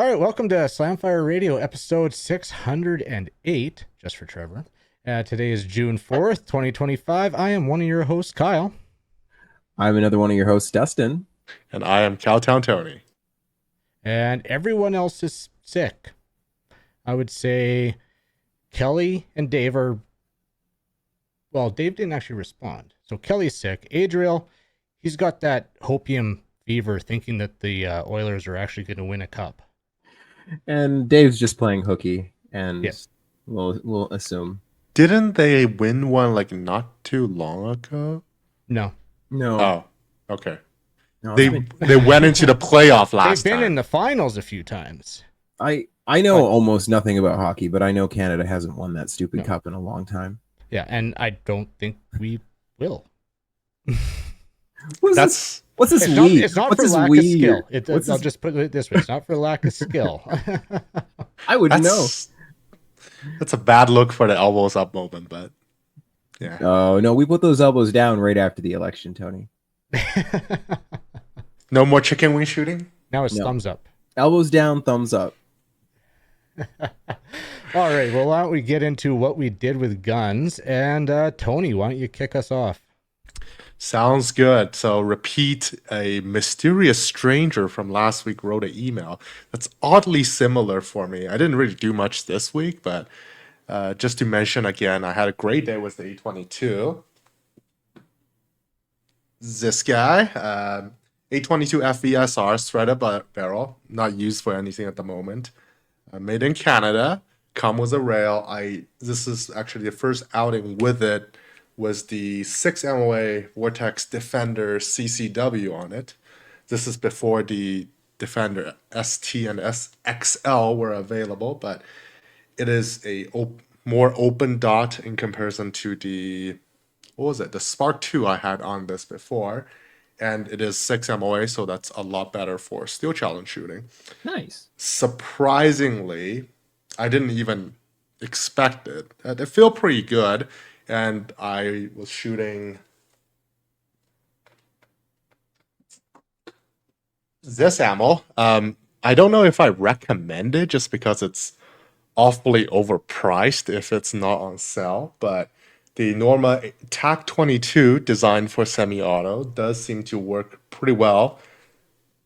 All right, welcome to Slamfire Radio, episode 608, just for Trevor. Today is June 4th, 2025. I am one of your hosts, Kyle. I'm another one of your hosts, Dustin. And I am Cowtown Tony. And everyone else is sick. I would say Kelly and Dave are... Well, Dave didn't actually respond. So Kelly's sick. Adriel, he's got that hopium fever thinking that the Oilers are actually going to win a cup. And Dave's just playing hooky, and Yes. we'll assume. Didn't they win one like not too long ago? No. Oh, okay. No, They went into the playoff last They've been time. in the finals a few times. I know almost nothing about hockey, but I know Canada hasn't won that stupid No. cup in a long time. Yeah, and I don't think we will. What's this we? It's not What's for this lack we? of skill. I'll this? just put it this way. It's not for lack of skill. I would know. That's a bad look for the elbows up moment, but yeah. Oh, no, we put those elbows down right after the election, Tony. No more chicken wing shooting? Now it's No. thumbs up. Elbows down, thumbs up. All right, well, why don't we get into what we did with guns? And Tony, why don't you kick us off? Sounds good. So repeat, a mysterious stranger from last week wrote an email that's oddly similar for me. I didn't really do much this week, but just to mention again, I had a great day with the A22. This guy, A22 FVSR threaded barrel, not used for anything at the moment. Made in Canada, come with a rail. This is actually the first outing with it. Was the 6 MOA Vortex Defender CCW on it. This is before the Defender ST and SXL were available, but it is a more open dot in comparison to the, what was it? The Spark 2 I had on this before, and it is 6 MOA, so that's a lot better for steel challenge shooting. Nice. Surprisingly, I didn't even expect it. It felt pretty good. And I was shooting this ammo. I don't know if I recommend it just because it's awfully overpriced if it's not on sale. But the Norma TAC 22 designed for semi-auto does seem to work pretty well.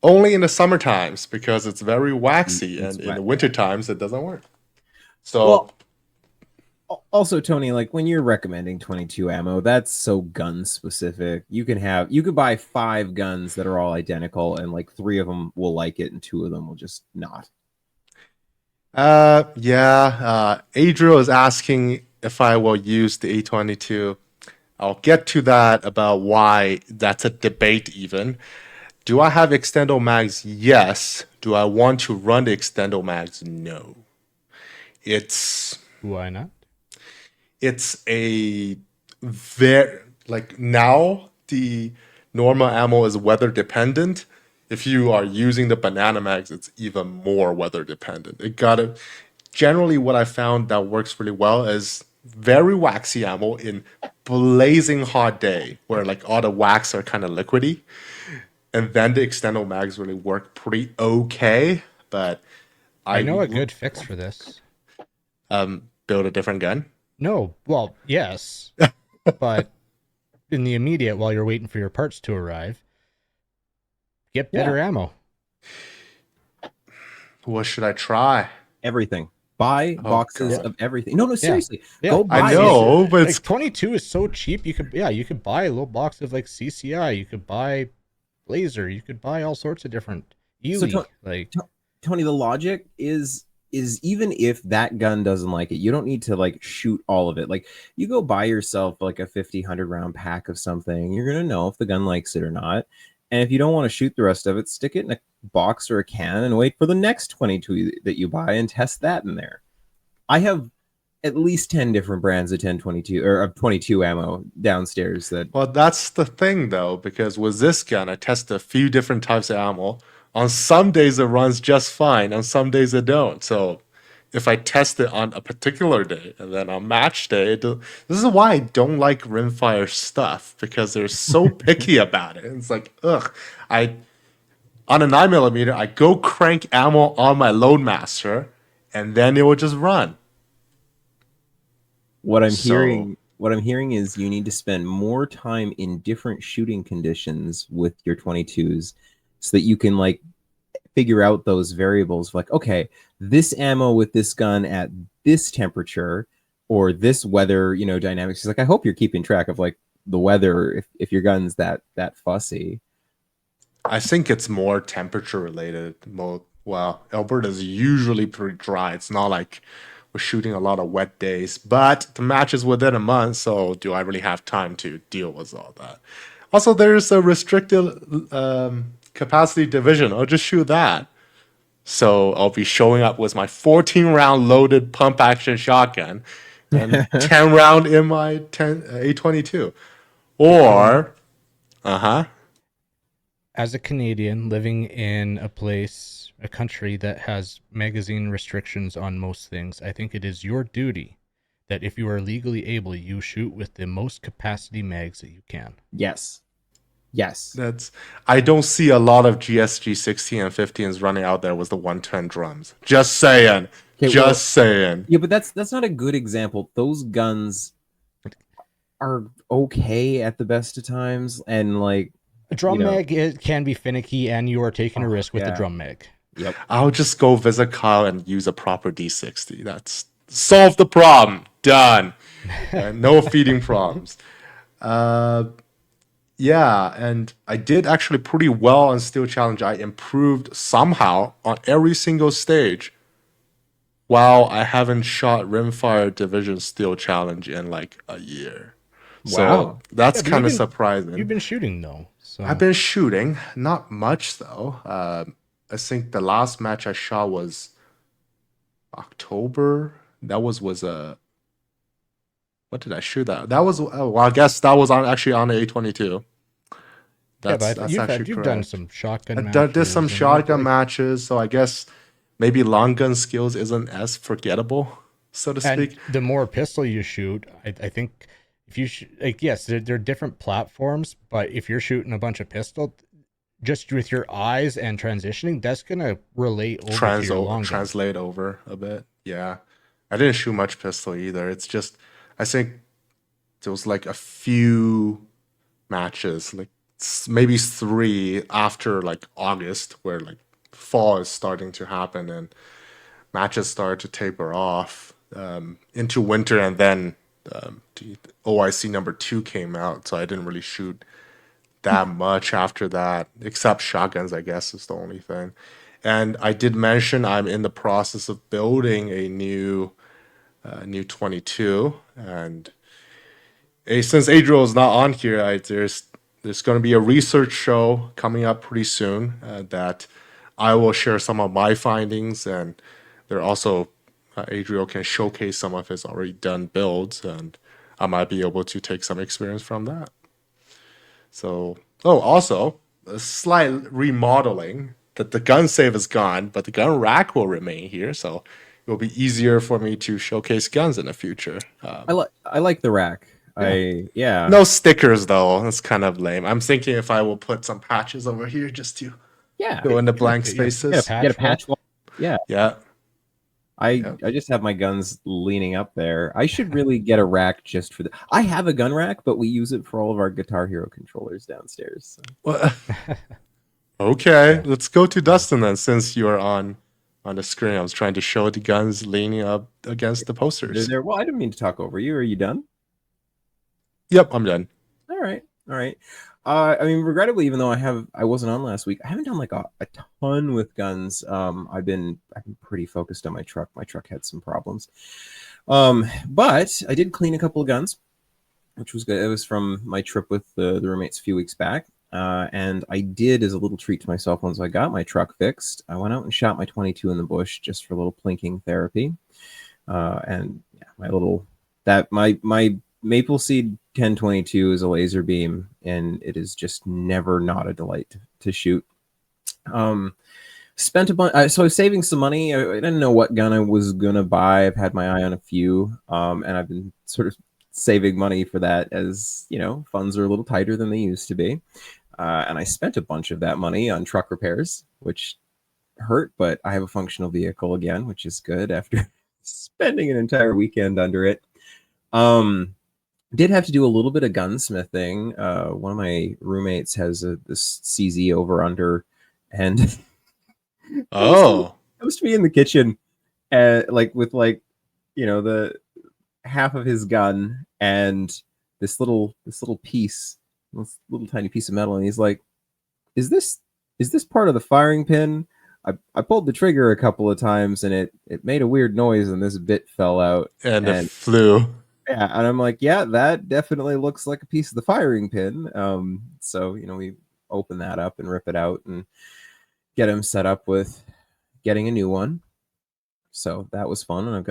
Only in the summer times because it's very waxy, It's and wet, in the winter times it doesn't work. So. Well, also, Tony, like when you're recommending 22 ammo, that's so gun specific. You could buy 5 guns that are all identical, and like 3 of them will like it, and 2 of them will just not. Adriel is asking if I will use the A22. I'll get to that about why that's a debate even. Do I have extendo mags? Yes. Do I want to run the extendo mags? No. Why not? It's a very, like, now the normal ammo is weather dependent. If you are using the banana mags, it's even more weather dependent. Generally what I found that works really well is very waxy ammo in blazing hot day where like all the wax are kind of liquidy. And then the extendo mags really work pretty okay, but I know a good fix for this. Build a different gun. No, well, yes, but in the immediate, while you're waiting for your parts to arrive, get better ammo. What should I try? Everything. Buy boxes of everything. No, seriously. Yeah. Go buy I know, but like 22 is so cheap. You could buy a little box of like CCI. You could buy Blazer. You could buy all sorts of different. Tony, the logic is even if that gun doesn't like it, you don't need to like shoot all of it. Like you go buy yourself like a 100 round pack of something. You're gonna know if the gun likes it or not. And if you don't want to shoot the rest of it, stick it in a box or a can and wait for the next 22 that you buy and test that in there. I have at least 10 different brands of 1022 or of 22 ammo downstairs. Well, that's the thing though, because with this gun, I test a few different types of ammo. On some days it runs just fine, on some days it don't. So if I test it on a particular day and then on match day, this is why I don't like rimfire stuff, because they're so picky about it. It's like, ugh, on a 9mm, I go crank ammo on my Loadmaster, and then it will just run. What I'm So- hearing is you need to spend more time in different shooting conditions with your 22s so that you can like figure out those variables like, okay, this ammo with this gun at this temperature or this weather, you know, dynamics. It's like, I hope you're keeping track of like the weather if your gun's that fussy. I think it's more temperature related. Well, Alberta is usually pretty dry. It's not like we're shooting a lot of wet days, but the match is within a month, so do I really have time to deal with all that? Also, there's a restricted capacity division. I'll just shoot that. So I'll be showing up with my 14 round loaded pump action shotgun and 10 round in my 10 A22. Or, uh huh. As a Canadian living in a country that has magazine restrictions on most things, I think it is your duty that if you are legally able, you shoot with the most capacity mags that you can. Yes. I don't see a lot of GSG 16 and 15s running out there with the 110 drums. Just saying. Okay, Just saying. Yeah, but that's not a good example. Those guns are okay at the best of times, and like A drum you know, mag it can be finicky, and you are taking a risk with the yeah. drum mag. Yep. I'll just go visit Kyle and use a proper D60. That's solve the problem. Done. No feeding problems. Yeah, and I did actually pretty well on Steel Challenge. I improved somehow on every single stage. While I haven't shot Rimfire Division Steel Challenge in like a year. So Wow. that's Yeah, but kind of You've surprising. been shooting though, so I've been shooting, not much though. I think the last match I shot was October. That was a what did I shoot that? That was well, I guess that was on actually on the A22. yeah. That's But actually you've done correct. some shotgun I matches. did some and shotgun matches, so I guess maybe long gun skills isn't as forgettable, so to And speak. the more pistol you shoot, I think if you like, yes, they're different platforms, but if you're shooting a bunch of pistol, just with your eyes and transitioning, that's gonna relate over to your long gun. Translate over a bit. Yeah, I didn't shoot much pistol either. It's just I think there was like a few matches, like maybe three after like August, where like fall is starting to happen and matches started to taper off into winter, and then OIC number 2 came out, so I didn't really shoot that much after that, except shotguns, I guess, is the only thing. And I did mention I'm in the process of building a new 22, and since Adriel is not on here, there's going to be a research show coming up pretty soon that I will share some of my findings, and there also Adriel can showcase some of his already done builds, and I might be able to take some experience from that. So, also a slight remodeling that the gun save is gone, but the gun rack will remain here, so it will be easier for me to showcase guns in the future. I like the rack. Yeah. No stickers though. That's kind of lame. I'm thinking if I will put some patches over here just to Yeah. fill in the blank Get a spaces. patch Get a wall. patch wall. Yeah. Yeah. I just have my guns leaning up there. I should really get a rack just for the. I have a gun rack, but we use it for all of our Guitar Hero controllers downstairs. So. Well, okay, let's go to Dustin then, since you're on the screen. I was trying to show the guns leaning up against the They're posters. there. Well, I didn't mean to talk over you. Are you done? Yep, I'm done. All right. I mean, regrettably, even though I wasn't on last week, I haven't done like a ton with guns. I've been pretty focused on my truck. My truck had some problems. But I did clean a couple of guns, which was good. It was from my trip with the roommates a few weeks back. And I did, as a little treat to myself, once I got my truck fixed, I went out and shot my 22 in the bush just for a little plinking therapy. And yeah, my Maple Seed 1022 is a laser beam, and it is just never not a delight to shoot. Spent a bunch, so I was saving some money. I didn't know what gun I was gonna buy. I've had my eye on a few, and I've been sort of saving money for that, as you know, funds are a little tighter than they used to be. and I spent a bunch of that money on truck repairs, which hurt, but I have a functional vehicle again, which is good after spending an entire weekend under it. Did have to do a little bit of gunsmithing. One of my roommates has this CZ over under, and Oh, comes to me in the kitchen, with the half of his gun and this little piece, this little tiny piece of metal, and he's like, "Is this part of the firing pin?" I pulled the trigger a couple of times, and it made a weird noise, and this bit fell out, and it flew. yeah, and I'm like, yeah, that definitely looks like a piece of the firing pin. So we open that up and rip it out and get him set up with getting a new one. So that was fun, and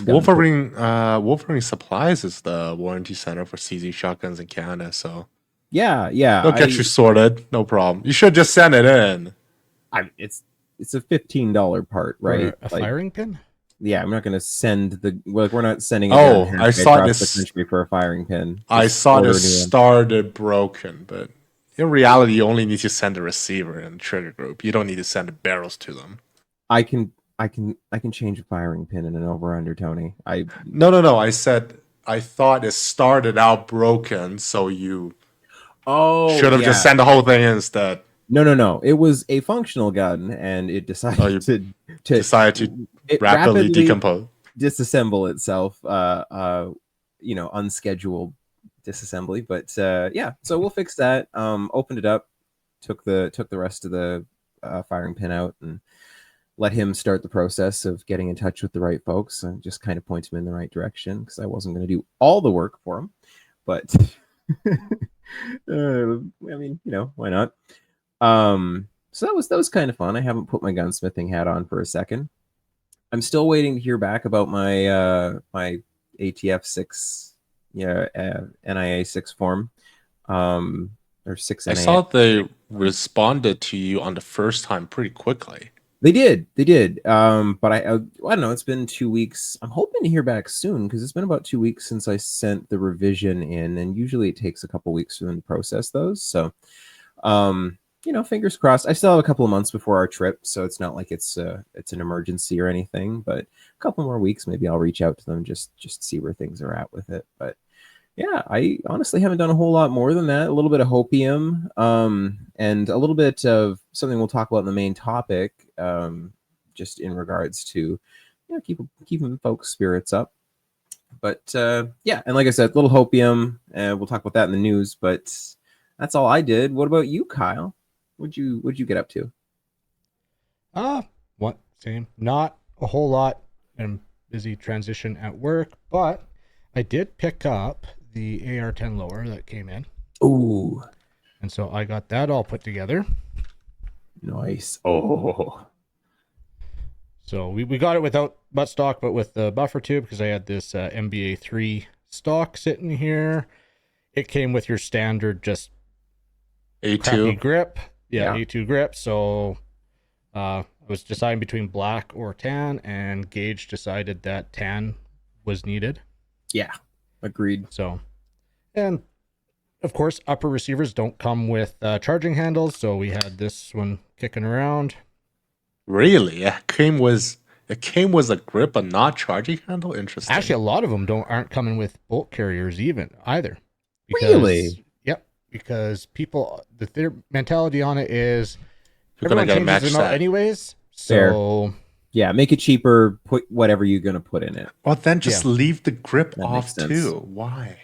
Wolverine Supplies is the warranty center for CZ shotguns in Canada, so yeah, they'll get you sorted, no problem. You should just send it in. It's a $15 part, right? A firing pin? Yeah, I'm not going to send we're not sending. I saw this the country for a firing pin. I saw this started broken, but in reality, you only need to send a receiver and trigger group. You don't need to send the barrels to them. I can change a firing pin in an over-under, Tony. No. I said I thought it started out broken, so you should have just sent the whole thing instead. No. It was a functional gun, and it decided to rapidly decompose, disassemble itself. Unscheduled disassembly. But so we'll fix that. Opened it up, took the rest of the firing pin out, and let him start the process of getting in touch with the right folks, and just kind of point him in the right direction, because I wasn't going to do all the work for him. But why not? So that was kind of fun. I haven't put my gunsmithing hat on for a second. I'm still waiting to hear back about my my ATF 6, NIA 6 form, or 6 NIA. I saw they responded to you on the first time pretty quickly. They did. But I don't know. It's been 2 weeks. I'm hoping to hear back soon, because it's been about 2 weeks since I sent the revision in, and usually it takes a couple weeks for them to process those. So, fingers crossed. I still have a couple of months before our trip, so it's not like it's an emergency or anything. But a couple more weeks, maybe I'll reach out to them, just see where things are at with it. But yeah, I honestly haven't done a whole lot more than that. A little bit of hopium, and a little bit of something we'll talk about in the main topic, just in regards to keeping folks' spirits up. But and like I said, a little hopium, and we'll talk about that in the news. But that's all I did. What about you, Kyle? What'd you get up to? Same. Not a whole lot. I'm busy transition at work, but I did pick up the AR-10 lower that came in. Ooh. And so I got that all put together. Nice. Oh. So we got it without buttstock, but with the buffer tube, because I had this MBA 3 stock sitting here. It came with your standard just A2 grip. Yeah, A2 grip. So I was deciding between black or tan, and Gage decided that tan was needed. Yeah, agreed. So, and of course, upper receivers don't come with charging handles, so we had this one kicking around. Really? It came with a grip and not charging handle? Interesting. Actually, a lot of them aren't coming with bolt carriers either. Really? Yep. Because their mentality on it is you're gonna get a match them out set anyways. So fair. Yeah, make it cheaper. Put whatever you're gonna put in it. Well, then just leave the grip That off makes too. Why?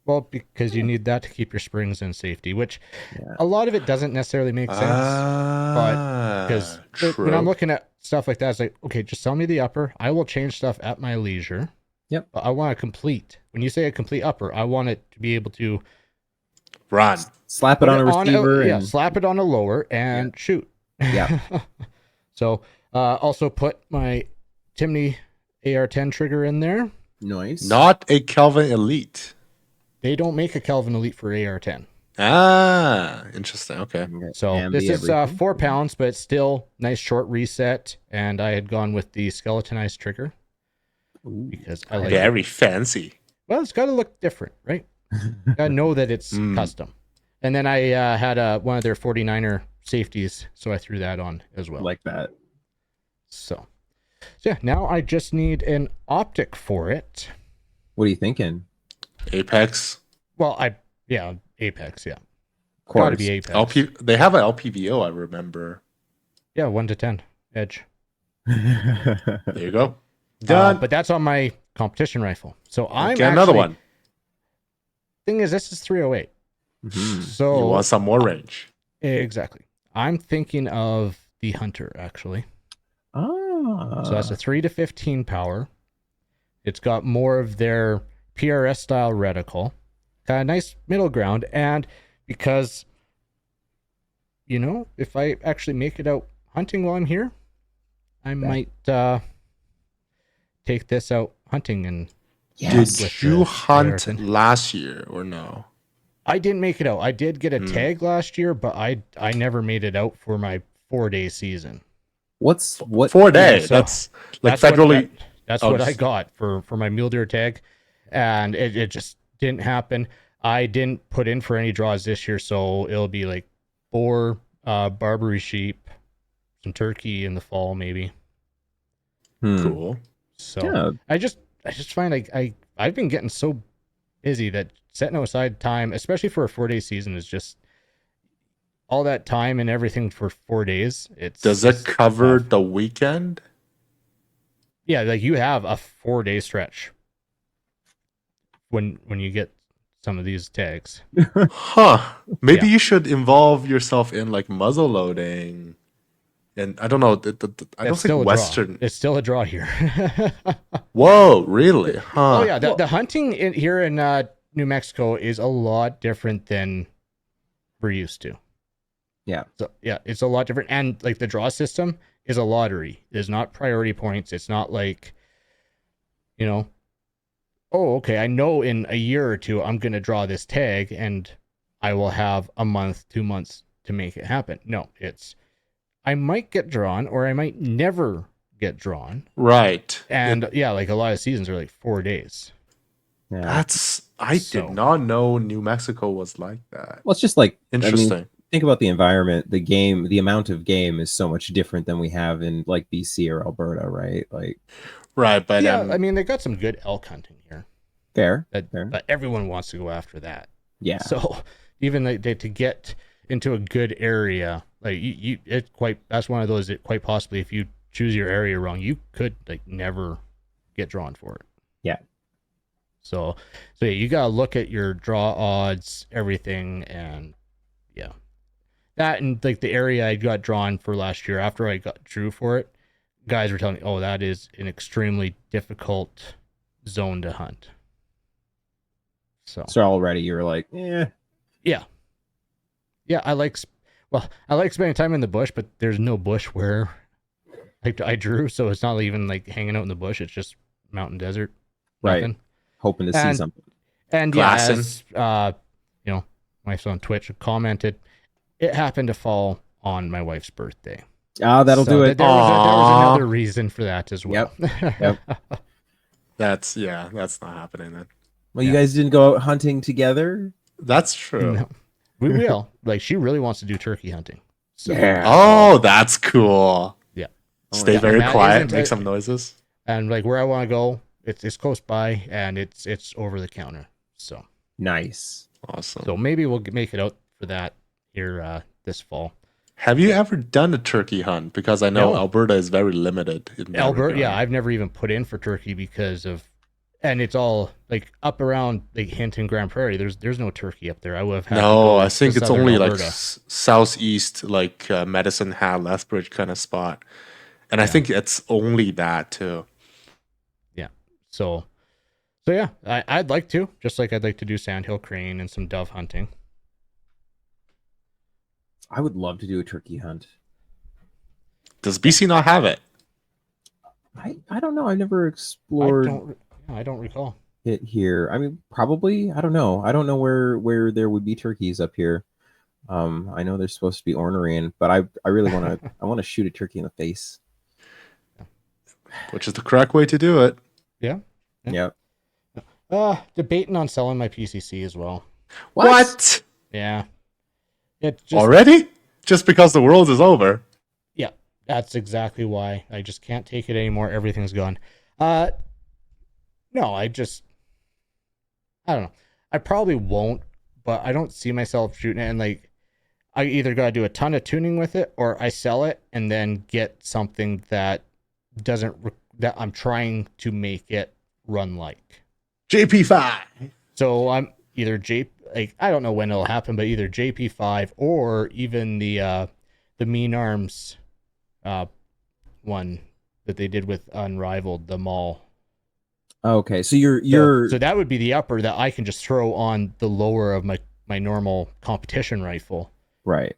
Well, because you need that to keep your springs in safety, which a lot of it doesn't necessarily make sense. But because when I'm looking at stuff like that, it's like, okay, just sell me the upper. I will change stuff at my leisure. Yep. But I want a complete. When you say a complete upper, I want it to be able to run. Slap it on a receiver. Slap it on a lower and shoot. Yeah. So also put my Timney AR-10 trigger in there. Nice. Not a Kelvin Elite. They don't make a Kelvin Elite for AR-10. Interesting. Okay. So this is 4 pounds, but it's still nice short reset. And I had gone with the skeletonized trigger because I like very fancy. Well, it's got to look different, right? I know that it's custom. And then I had one of their 49er safeties, so I threw that on as well. Like that. So yeah, now I just need an optic for it. What are you thinking? Apex. Well, Apex, yeah. Of Gotta course. be Apex. They have an LPVO, I remember. Yeah, 1 to 10 edge. There you go. Done. But that's on my competition rifle. So I'm Get another actually, one. thing is, this is 308. Mhm. So You want some more range. exactly. I'm thinking of the Hunter actually. Ah. So that's a 3 to 15 power. It's got more of their PRS style reticle. Got a nice middle ground, and because if I actually make it out hunting while I'm here, I might take this out hunting. And Yes. Did you hunt last year or no? I didn't make it out. I did get a tag last year, but I never made it out for my 4-day season. What 4 days? So that's like federally. That's what I got for my mule deer tag, and it just didn't happen. I didn't put in for any draws this year, so it'll be like 4 Barbary sheep, some turkey in the fall maybe. Cool. So Yeah. I just find I've been getting so busy that setting aside time, especially for a 4-day season, is just all that time and everything for 4 days. Does it cover the weekend? Yeah, like you have a 4-day stretch when you get some of these tags. Huh. Maybe Yeah. you should involve yourself in like muzzle loading. And I don't know. I don't think Western. It's still a draw here. Whoa, really? Huh. Oh yeah, the hunting here in New Mexico is a lot different than we're used to. Yeah. So yeah, it's a lot different, and like the draw system is a lottery. It's not priority points. It's not like, oh, okay, I know in a year or two I'm gonna draw this tag, and I will have a month, 2 months to make it happen. No, it's I might get drawn, or I might never get drawn. Right. And yeah, like a lot of seasons are like 4 days. Yeah. I did not know New Mexico was like that. Well, it's just like Interesting. I mean, think about the environment. The game, the amount of game is so much different than we have in like BC or Alberta, right? Like, right, but yeah, I mean they got some good elk hunting here. fair. But everyone wants to go after that. Yeah. So even to get into a good area, like that's one of those that quite possibly, if you choose your area wrong, you could like never get drawn for it. Yeah. So yeah, you gotta look at your draw odds, everything, and yeah, that and like the area I got drawn for last year after I got drew for it, guys were telling me, oh, that is an extremely difficult zone to hunt. So already you were like, yeah. I like spending time in the bush, but there's no bush where I drew, so it's not even like hanging out in the bush. It's just mountain desert, nothing. Right. Hoping to see something. And yeah, as my son Twitch commented, it happened to fall on my wife's birthday. Ah, that'll do it. There was another reason for that as well. Yep. that's not happening then. Well, you guys didn't go out hunting together? That's true. No. We will. Like, she really wants to do turkey hunting. So, Yeah. Oh, that's cool. Yeah. Stay very quiet, make some noises. And like where I want to go, it's close by, and it's over the counter. So Nice. Awesome. So maybe we'll make it out for that here this fall. Have you ever done a turkey hunt? Because I know No. Alberta is very limited. In that Alberta, regard. yeah, I've never even put in for turkey because of, and it's all like up around like Hinton, Grand Prairie. There's no turkey up there. I would have had to No, go I think to it's southern only like Alberta. southeast, like Medicine Hat, Lethbridge kind of spot, and I think it's only that too. Yeah. So yeah, I'd like to, just like I'd like to do sandhill crane and some dove hunting. I would love to do a turkey hunt. Does BC not have it? I don't know. I've never explored I don't recall. it here. I mean, probably. I don't know. I don't know where there would be turkeys up here. I know they're supposed to be ornery, but I really want to. I want to shoot a turkey in the face. Which is the correct way to do it. Yeah. Yeah. Debating on selling my PCC as well. What? Yeah. It just Already? Just because the world is over? Yeah, that's exactly why. I just can't take it anymore. Everything's gone. No, I don't know. I probably won't, but I don't see myself shooting it. And like, I either got to do a ton of tuning with it, or I sell it and then get something that that I'm trying to make it run like. JP5. So I'm either like I don't know when it'll happen, but either JP5 or even the Mean Arms one that they did with Unrivaled, the mall. Okay, so you're So that would be the upper that I can just throw on the lower of my normal competition rifle. right.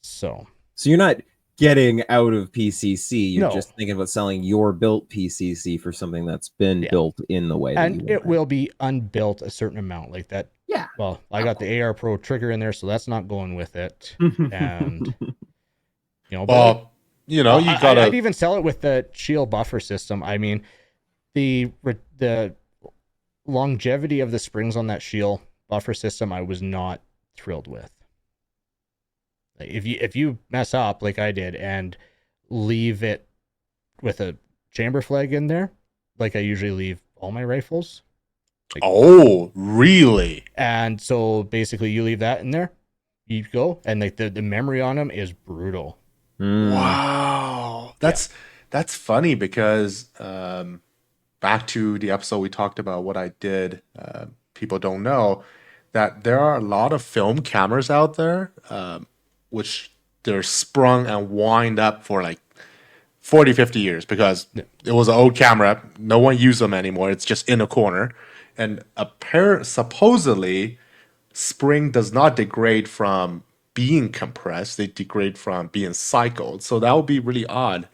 So you're not getting out of PCC. You're No. just thinking about selling your built PCC for something that's been built in the way that you and want it will be unbuilt a certain amount like that. Yeah. Well, I got the AR Pro trigger in there, so that's not going with it. And but Well, you gotta. I'd even sell it with the shield buffer system. I mean, the longevity of the springs on that shield buffer system, I was not thrilled with. Like if you mess up like I did and leave it with a chamber flag in there, like I usually leave all my rifles. Oh, really? And so basically you leave that in there, you go, and like the memory on them is brutal. Wow. That's funny because back to the episode we talked about what I did, people don't know that there are a lot of film cameras out there, which they're sprung and wind up for like 40, 50 years because it was an old camera. No one uses them anymore. It's just in a corner. And supposedly, spring does not degrade from being compressed. They degrade from being cycled. So that would be really odd.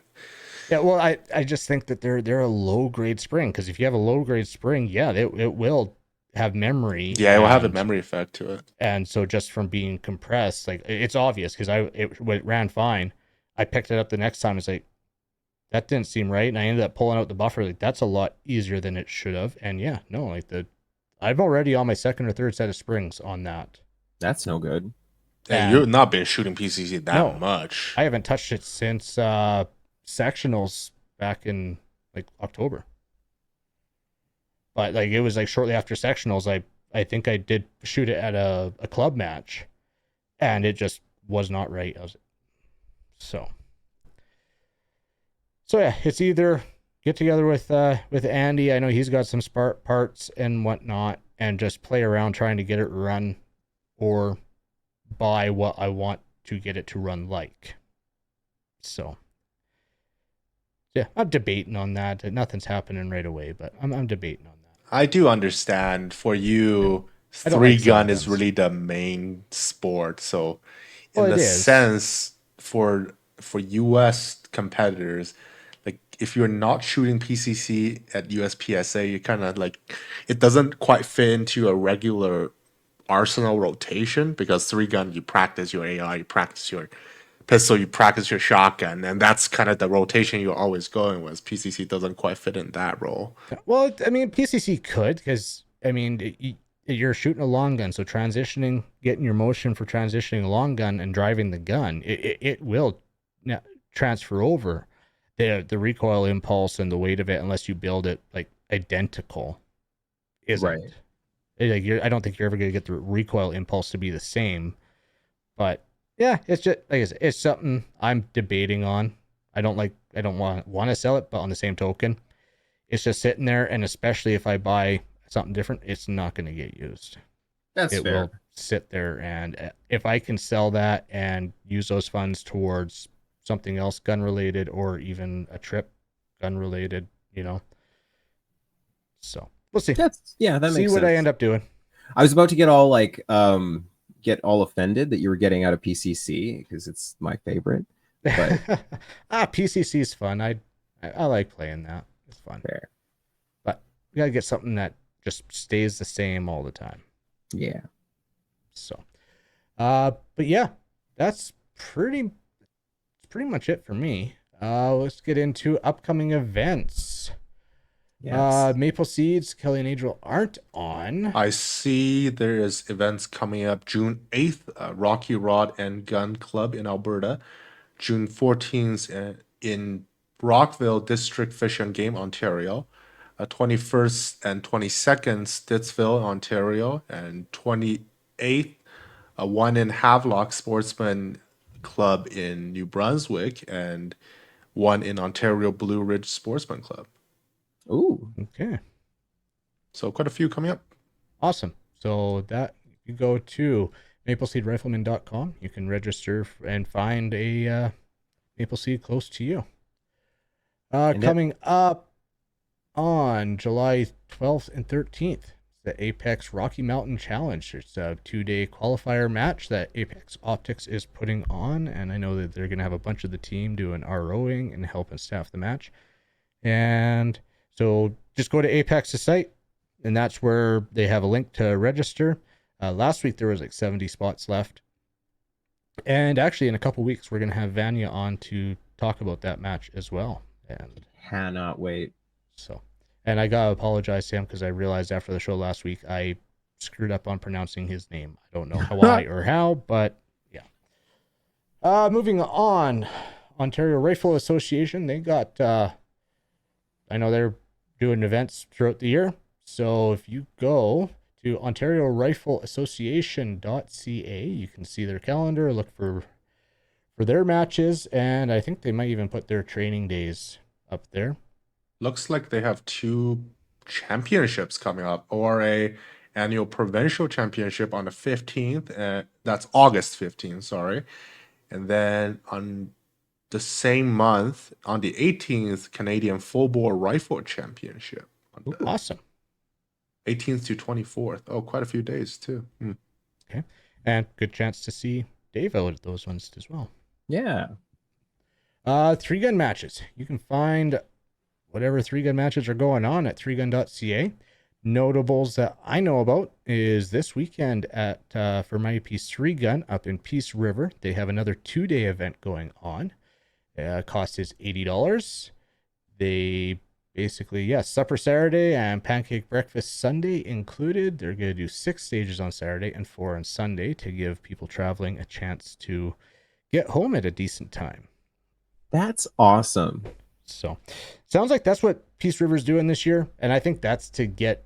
Yeah, well, I just think that they're a low grade spring, because if you have a low grade spring, yeah, it will have memory. Yeah, it will have a memory effect to it. And so just from being compressed, like it's obvious because it ran fine. I picked it up the next time. It's like that didn't seem right, and I ended up pulling out the buffer. Like that's a lot easier than it should have. And yeah, no, like I'm already on my second or third set of springs on that. That's no good. And you've not been shooting PCC that much. I haven't touched it since sectionals back in like October. But like it was like shortly after sectionals, I think I did shoot it at a club match, and it just was not right. So yeah, it's either get together with Andy. I know he's got some spark parts and whatnot, and just play around trying to get it run, or buy what I want to get it to run like. So yeah, I'm debating on that. Nothing's happening right away, but I'm debating on that. I do understand for you, three gun is really the main sport. So in the sense for US competitors, like if you're not shooting PCC at USPSA, you kind of like it doesn't quite fit into a regular arsenal rotation because three gun you practice your AR, you practice your pistol, you practice your shotgun, and that's kind of the rotation you're always going with. PCC doesn't quite fit in that role. Well, I mean, PCC could, because I mean, you're shooting a long gun, so transitioning, getting your motion for transitioning a long gun and driving the gun, it will transfer over the recoil impulse and the weight of it, unless you build it like identical. Isn't right? Like I don't think you're ever going to get the recoil impulse to be the same, but yeah, it's just like I said, it's something I'm debating on. I don't want to sell it, but on the same token, it's just sitting there, and especially if I buy something different, it's not going to get used. That's fair. It will sit there, and if I can sell that and use those funds towards something else gun related, or even a trip gun related, so we'll see. That makes sense. See what I end up doing. I was about to get all like get all offended that you were getting out of PCC because it's my favorite. But PCC is fun. I like playing that. It's fun. Fair. But we gotta get something that just stays the same all the time. Yeah. So, but yeah, that's pretty much it for me. Let's get into upcoming events. Yes. Maple Seeds, Kelly and Adriel aren't on. I see there is events coming up June 8th, Rocky Rod and Gun Club in Alberta. June 14th in Rockville District Fish and Game, Ontario. 21st and 22nd, Stittsville, Ontario. And 28th, one in Havelock Sportsman Club in New Brunswick. And one in Ontario Blue Ridge Sportsman Club. Ooh. Okay. So quite a few coming up. Awesome. So that you go to mapleseedrifleman.com. You can register and find a Maple Seed close to you. Coming up on July 12th and 13th, the Apex Rocky Mountain Challenge. It's a 2-day qualifier match that Apex Optics is putting on, and I know that they're going to have a bunch of the team doing ROing and helping staff the match. And so just go to Apex's site, and that's where they have a link to register. Last week there was like 70 spots left. And actually in a couple weeks we're going to have Vanya on to talk about that match as well. And Cannot wait. so, and I got to apologize to him because I realized after the show last week I screwed up on pronouncing his name. I don't know why or how, but yeah. Moving on, Ontario Rifle Association, they got, I know they're doing events throughout the year. So if you go to OntarioRifleAssociation.ca, you can see their calendar, look for their matches, and I think they might even put their training days up there. Looks like they have 2 championships coming up. ORA annual provincial championship on the 15th. That's August 15th, sorry. And then on the same month, on the 18th, Canadian full bore rifle championship. Ooh, awesome. 18th to 24th. Oh, quite a few days too. Okay. And good chance to see Dave out at those ones as well. Yeah. 3-gun matches. You can find whatever 3-gun matches are going on at 3gun.ca. Notables that I know about is this weekend at for Mighty Peace 3-gun up in Peace River. They have another 2-day event going on. Cost is $80. They basically, supper Saturday and pancake breakfast Sunday included. They're going to do 6 stages on Saturday and 4 on Sunday to give people traveling a chance to get home at a decent time. That's awesome. So, sounds like that's what Peace River's doing this year, and I think that's to get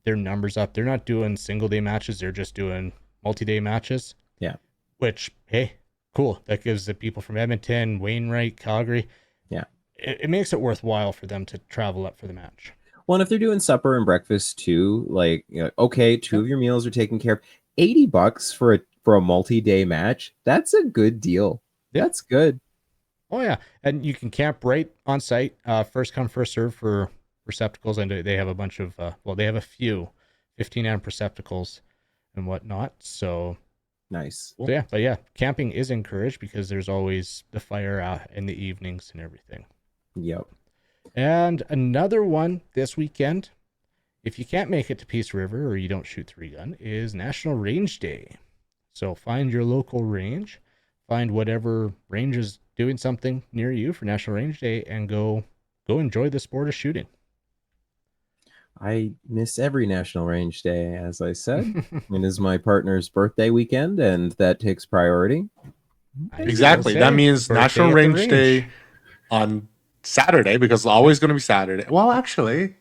their numbers up. They're not doing single-day matches. They're just doing multi-day matches. Yeah. Which, hey, cool. That gives the people from Edmonton, Wainwright, Calgary. Yeah. It makes it worthwhile for them to travel up for the match. Well, and if they're doing supper and breakfast too, like, okay, 2 of your meals are taken care of. $80 for a multi-day match. That's a good deal. Yeah. That's good. Oh yeah, and you can camp right on site. First come, first serve for receptacles, and they have a bunch of they have a few 15-amp receptacles and whatnot. So nice. So yeah, but yeah, camping is encouraged because there's always the fire in the evenings and everything. Yep. And another one this weekend, if you can't make it to Peace River or you don't shoot 3-gun, is National Range Day. So find your local range, find whatever range is doing something near you for National Range Day, and go enjoy the sport of shooting. I miss every National Range Day, as I said. It is my partner's birthday weekend, and that takes priority. Exactly. That means National Range Day on Saturday, because it's always going to be Saturday. Well, actually,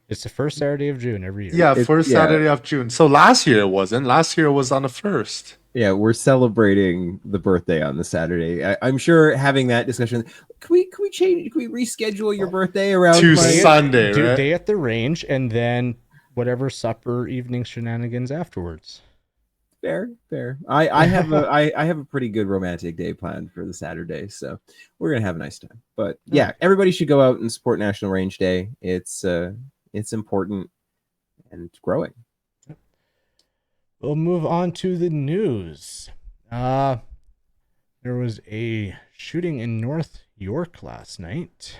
it's the first Saturday of June every year. Yeah, Saturday of June. So last year it wasn't. Last year it was on the 1st. Yeah, we're celebrating the birthday on the Saturday. I'm sure having that discussion. Can we change? Can we reschedule your birthday around to Sunday? Do right? day at the range, and then whatever supper evening shenanigans afterwards. Fair. I have a pretty good romantic day planned for the Saturday, so we're gonna have a nice time. But yeah, everybody should go out and support National Range Day. It's important and growing. We'll move on to the news. There was a shooting in North York last night,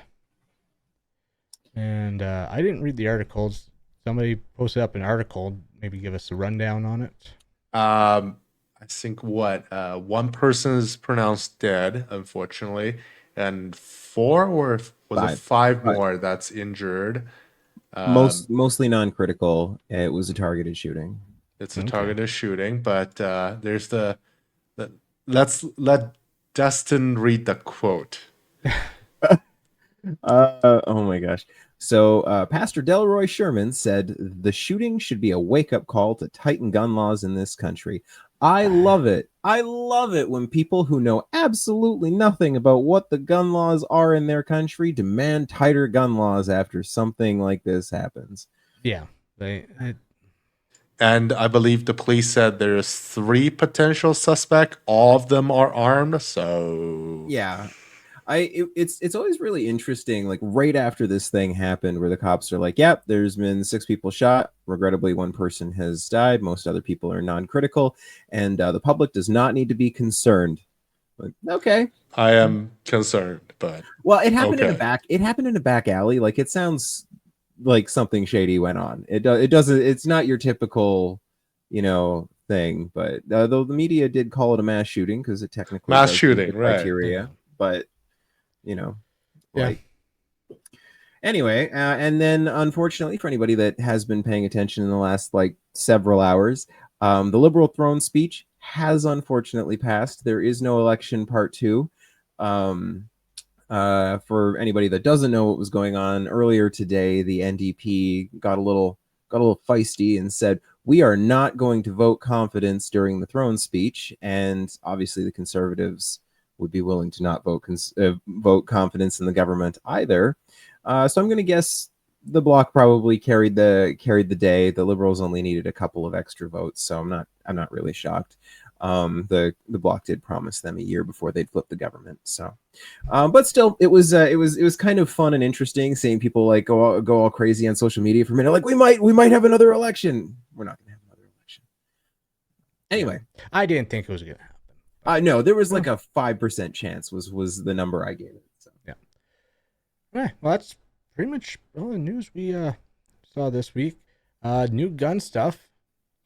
and I didn't read the articles. Somebody posted up an article. Maybe give us a rundown on it. I think one person is pronounced dead, unfortunately, and 4 or was it 5 more that's injured. Mostly non-critical. It was a targeted shooting. It's a Okay. targeted shooting, but there's the let's let Dustin read the quote. Oh my gosh. So, Pastor Delroy Sherman said the shooting should be a wake-up call to tighten gun laws in this country. I love it. I love it when people who know absolutely nothing about what the gun laws are in their country demand tighter gun laws after something like this happens. Yeah. And I believe the police said there's 3 potential suspects. All of them are armed. So Yeah. It's always really interesting, like right after this thing happened, where the cops are like, "Yep, there's been 6 people shot. Regrettably, one person has died. Most other people are non-critical, and the public does not need to be concerned." Like, okay, I am concerned, but well, it happened in a okay. back. It happened in a back alley. Like it sounds like something shady went on. It doesn't. It's not your typical, thing. But though the media did call it a mass shooting because it technically Mass does meet the shooting, right? criteria, Yeah. but you know, Yeah. like. Anyway, and then unfortunately for anybody that has been paying attention in the last like several hours, the liberal throne speech has unfortunately passed. There is no election part two. Um, for anybody that doesn't know what was going on earlier today, the NDP got a little feisty and said we are not going to vote confidence during the throne speech, and obviously the Conservatives would be willing to not vote confidence in the government either. So I'm going to guess the Bloc probably carried the day. The Liberals only needed a couple of extra votes, so I'm not really shocked. The Bloc did promise them a year before they'd flip the government. So, but still, it was kind of fun and interesting seeing people like go all crazy on social media for a minute. Like we might have another election. We're not going to have another election. Anyway, I didn't think it was gonna happen. no, there was like a 5% chance was the number I gave it. So. Yeah. All right. Well, that's pretty much all the news we saw this week. New gun stuff.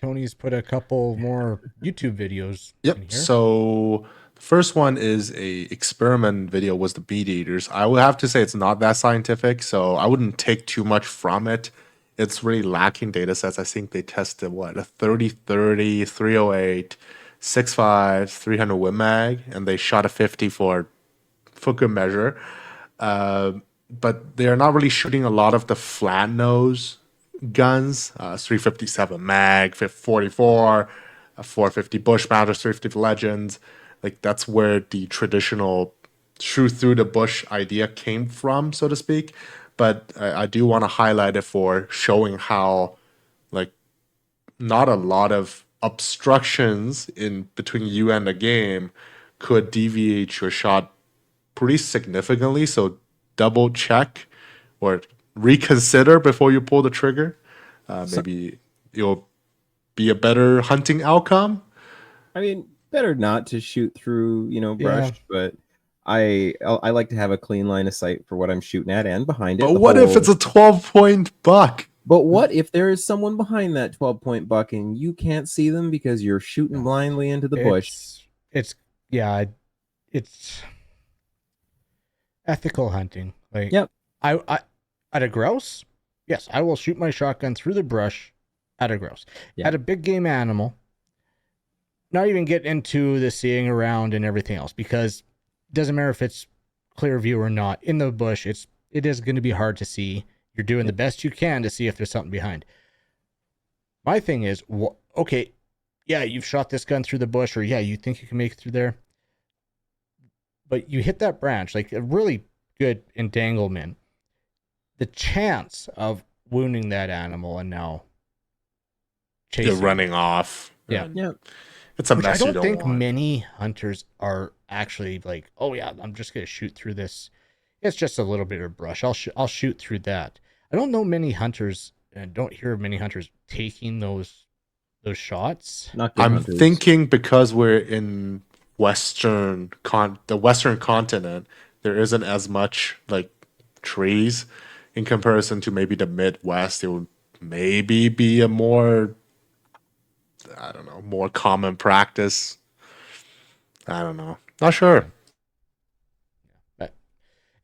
Tony's put a couple more YouTube videos in Yep. here. So the first one is a experiment video was the beet eaters. I would have to say it's not that scientific, so I wouldn't take too much from it. It's really lacking data sets. I think they tested a 30-30, 308, 6.5, 300 Win mag, and they shot a 50 for good measure. But they are not really shooting a lot of the flat nose guns, 357 mag, 44, 450 Bushmaster, 350 Legends. Like that's where the traditional shoot through the bush idea came from, so to speak. But I do want to highlight it for showing how like not a lot of obstructions in between you and the game could deviate your shot pretty significantly. So double check or reconsider before you pull the trigger. Maybe it'll be a better hunting outcome. I mean, better not to shoot through, brush, Yeah. but I like to have a clean line of sight for what I'm shooting at and behind it. But what if it's a 12-point buck? But what if there is someone behind that 12-point buck and you can't see them because you're shooting blindly into the bush? It's ethical hunting. Like, Yep. I at a grouse, yes, I will shoot my shotgun through the brush at a grouse. Yeah. At a big game animal, not even get into the seeing around and everything else, because it doesn't matter if it's clear view or not. In the bush, it is going to be hard to see. You're doing the best you can to see if there's something behind. My thing is, okay, yeah, you've shot this gun through the bush, or yeah, you think you can make it through there, but you hit that branch, like a really good entanglement. The chance of wounding that animal and now chasing, You're running off. Yeah. Yeah. It's a which I mess you don't don't think want. many hunters are actually like, oh yeah, I'm just gonna shoot through this. It's just a little bit of brush. I'll shoot through that. I don't know many hunters, and don't hear of many hunters taking those shots. Not good I'm hunters. thinking because we're in the Western continent, there isn't as much like trees in comparison to maybe the Midwest. It would maybe be a more, I don't know, more common practice. I don't know. Not sure. But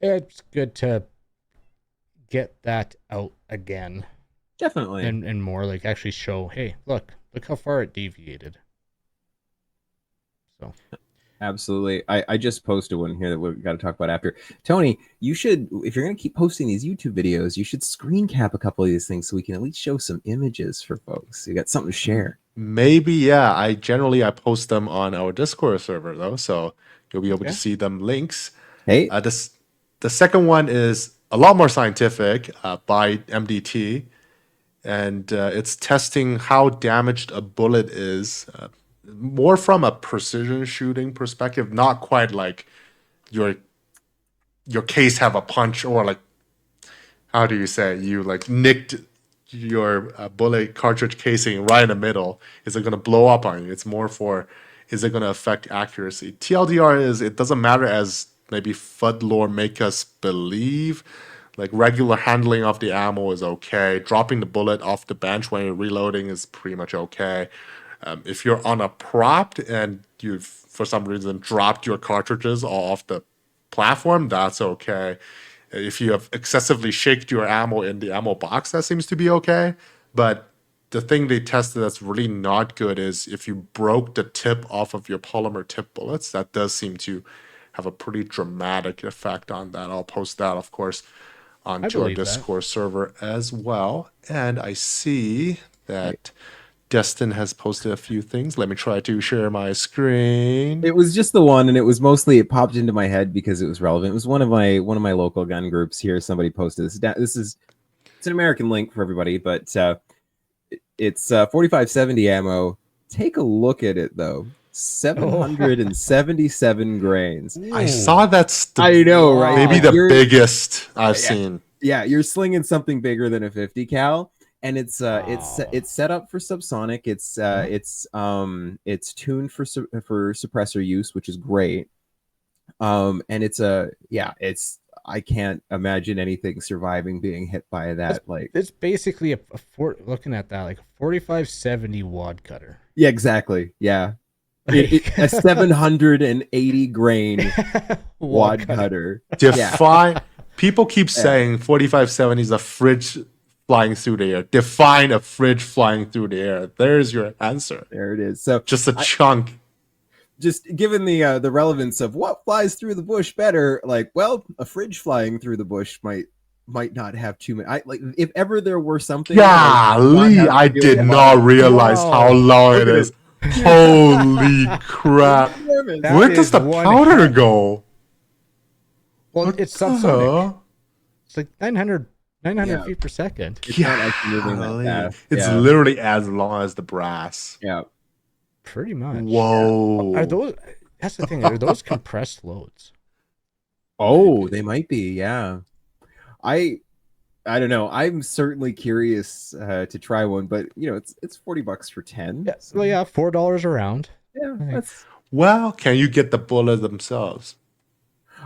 it's good to get that out again Definitely. and more, like actually show, hey, look how far it deviated. So Absolutely. I just posted one here that we've got to talk about after. Tony, you should, if you're going to keep posting these YouTube videos, you should screen cap a couple of these things so we can at least show some images for folks. You got something to share. Maybe, yeah. I post them on our Discord server though, so you'll be able to Okay. see them links. Hey, The second one is a lot more scientific by MDT, and it's testing how damaged a bullet is, more from a precision shooting perspective, not quite like your case have a punch, or like, how do you say, you like nicked your bullet cartridge casing right in the middle. Is it going to blow up on you? It's more for, is it going to affect accuracy? TLDR is, it doesn't matter as maybe FUD lore make us believe. Like regular handling of the ammo is okay. Dropping the bullet off the bench when you're reloading is pretty much okay. If you're on a prop and you've for some reason dropped your cartridges all off the platform, that's okay. If you have excessively shaked your ammo in the ammo box, that seems to be okay. But the thing they tested that's really not good is if you broke the tip off of your polymer tip bullets, that does seem to have a pretty dramatic effect on that. I'll post that, of course, I onto our believe that. Discord server as well. And I see that Dustin has posted a few things. Let me try to share my screen. it was just the one, and it was mostly, it popped into my head because it was relevant. It was one of my local gun groups here. Somebody posted this. It's an American link for everybody, but it's 4570 ammo. Take a look at it though. 777 grains. I saw that's I know, right? maybe Like, the biggest I've seen. Yeah, you're slinging something bigger than a 50 cal, and it's Wow. set up for subsonic. It's tuned for suppressor use, which is great. And it's I can't imagine anything surviving being hit by that. It's basically looking at that like a 4570 wad cutter. Yeah, exactly. Yeah. A 780 grain wad cutter. Define. People keep saying 4570 is a fridge flying through the air. Define a fridge flying through the air. There's your answer. There it is. So just a chunk. Just given the relevance of what flies through the bush better, like, well, a fridge flying through the bush might not have too many. Like, if ever there were something. Golly, I did not realize how long it is. Holy crap! Where does the powder go? Well, it's subsonic. It's like 900 feet per second. It's not actually moving that fast. It's literally as long as the brass. Yeah. Pretty much. Whoa. Are those? That's the thing. Are those compressed loads? Oh, they might be. Yeah. I don't know. I'm certainly curious to try one, but it's $40 for 10. Yeah. So. Well, yeah, $4 a round. Yeah. Well, can you get the bullets themselves?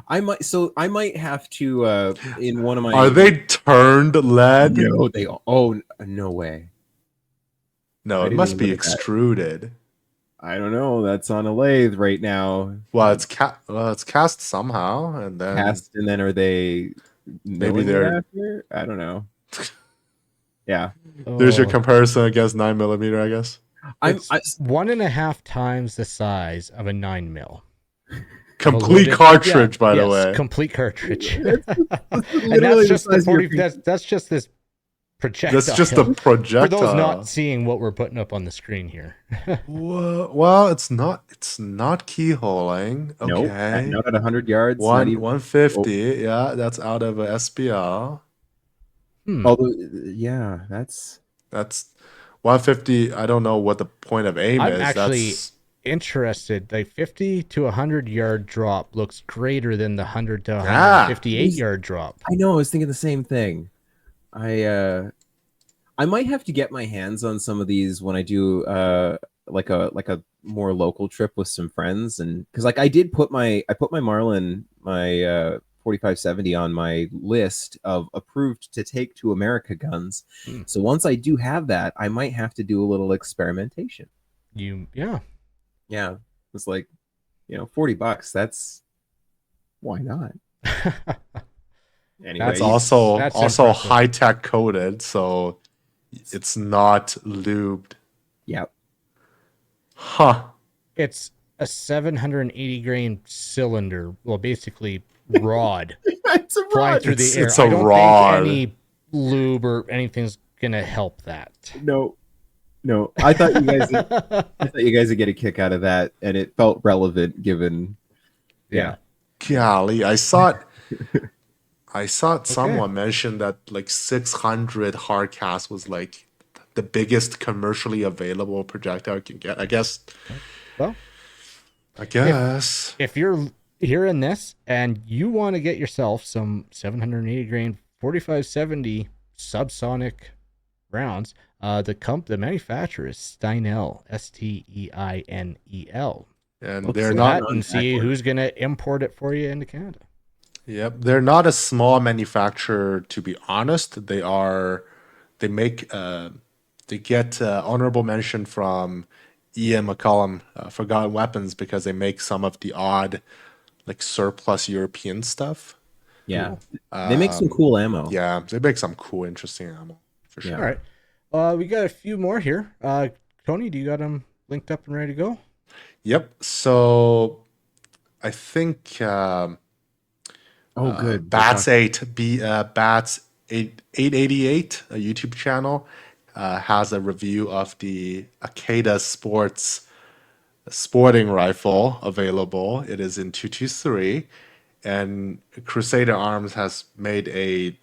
I might have to in one of my. Are they turned lead? No, they. Oh no way. No, it must be extruded. I don't know. That's on a lathe right now. Well, it's cast somehow, and then are they? Maybe they're. After? I don't know. Yeah. There's your comparison against 9mm, I guess. It's 1.5 times the size of a 9mm. Complete cartridge, by the way. Complete cartridge. And that's just the 40. That's just this projectile. That's just a projectile. For those not seeing what we're putting up on the screen here. Well, it's not keyholing. Okay. Not at 100 yards. 150. Yeah, that's out of a SBL. Although, yeah, that's 150. I don't know what the point of aim is. I'm actually interested. The 50 to 100 yard drop looks greater than the 100 to 158 yard drop. I know. I was thinking the same thing. I might have to get my hands on some of these when I do like a more local trip with some friends, and because like I put my Marlin, my 4570 on my list of approved to take to America guns. So once I do have that, I might have to do a little experimentation. Yeah. It's like $40. That's why not? Anyway, That's also That's also impressive. high tech coated, so it's not lubed. yeah. Huh. It's a 780 grain cylinder. Well, basically rod It's a flying rod. through the air. It's a I don't think rod. any lube or anything's gonna help that. No, no. I thought you guys would get a kick out of that, and it felt relevant given. Yeah. Golly, I saw someone mention that like 600 hardcast was like the biggest commercially available projectile you can get. Well, I guess. if you're hearing this and you want to get yourself some 780 grain 4570 subsonic rounds, the manufacturer is Steinel, Steinel. And Looks they're like not That and see who's gonna import it for you into Canada. Yep, they're not a small manufacturer, to be honest. They get honorable mention from Ian McCollum, Forgotten Weapons, because they make some of the odd, like surplus European stuff. Yeah. They make some cool ammo. Yeah, they make some cool, interesting ammo for sure. Yeah. All right, we got a few more here. Tony, do you got them linked up and ready to go? Yep. So I think Oh, good. Bats 888, a YouTube channel, has a review of the Akdas sporting rifle available. It is in 223, and Crusader Arms has made a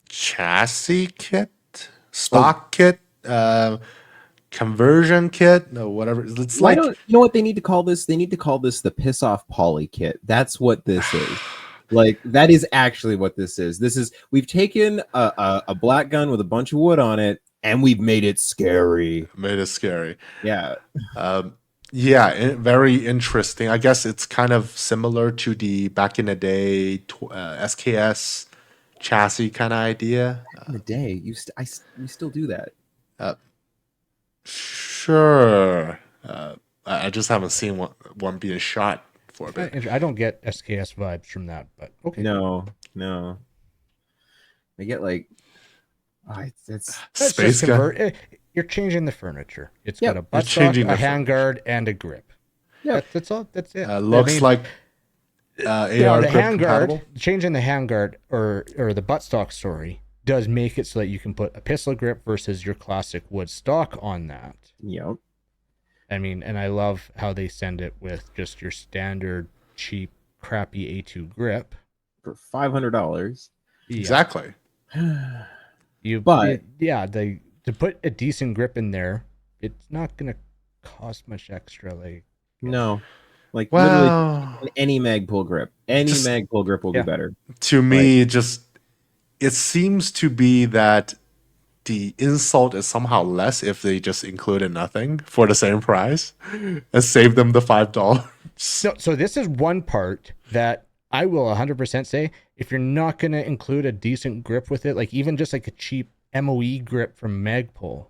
chassis kit, stock kit, conversion kit, no, whatever. It's Why like don't you know what they need to call this? They need to call this the piss off poly kit. That's what this is. Like, that is actually what this is. We've taken a black gun with a bunch of wood on it, and we've made it scary. made it scary. Yeah. Very interesting. I guess it's kind of similar to the back in the day SKS chassis kind of idea. In the day, you still do that. Sure. I just haven't seen one being shot for a bit. I don't get SKS vibes from that, but okay. No. They get like, it's Let's Space just gun. convert. You're changing the furniture. It's got a butt stock, changing a the handguard, and a grip. Yep. That's all. That's it. Looks I mean, like AR the grip compatible. handguard, changing the handguard or the buttstock, sorry, does make it so that you can put a pistol grip versus your classic wood stock on that. Yep. I mean, and I love how they send it with just your standard cheap, crappy A2 grip. For $500. Exactly. To put a decent grip in there, it's not gonna cost much extra. Like, No. Like, Well, literally any Magpul grip. Any Just- Magpul grip will be better. to me, it seems to be that the insult is somehow less if they just included nothing for the same price and save them the $5. so this is one part that I will 100% say, if you're not going to include a decent grip with it, like even just like a cheap MOE grip from Magpul,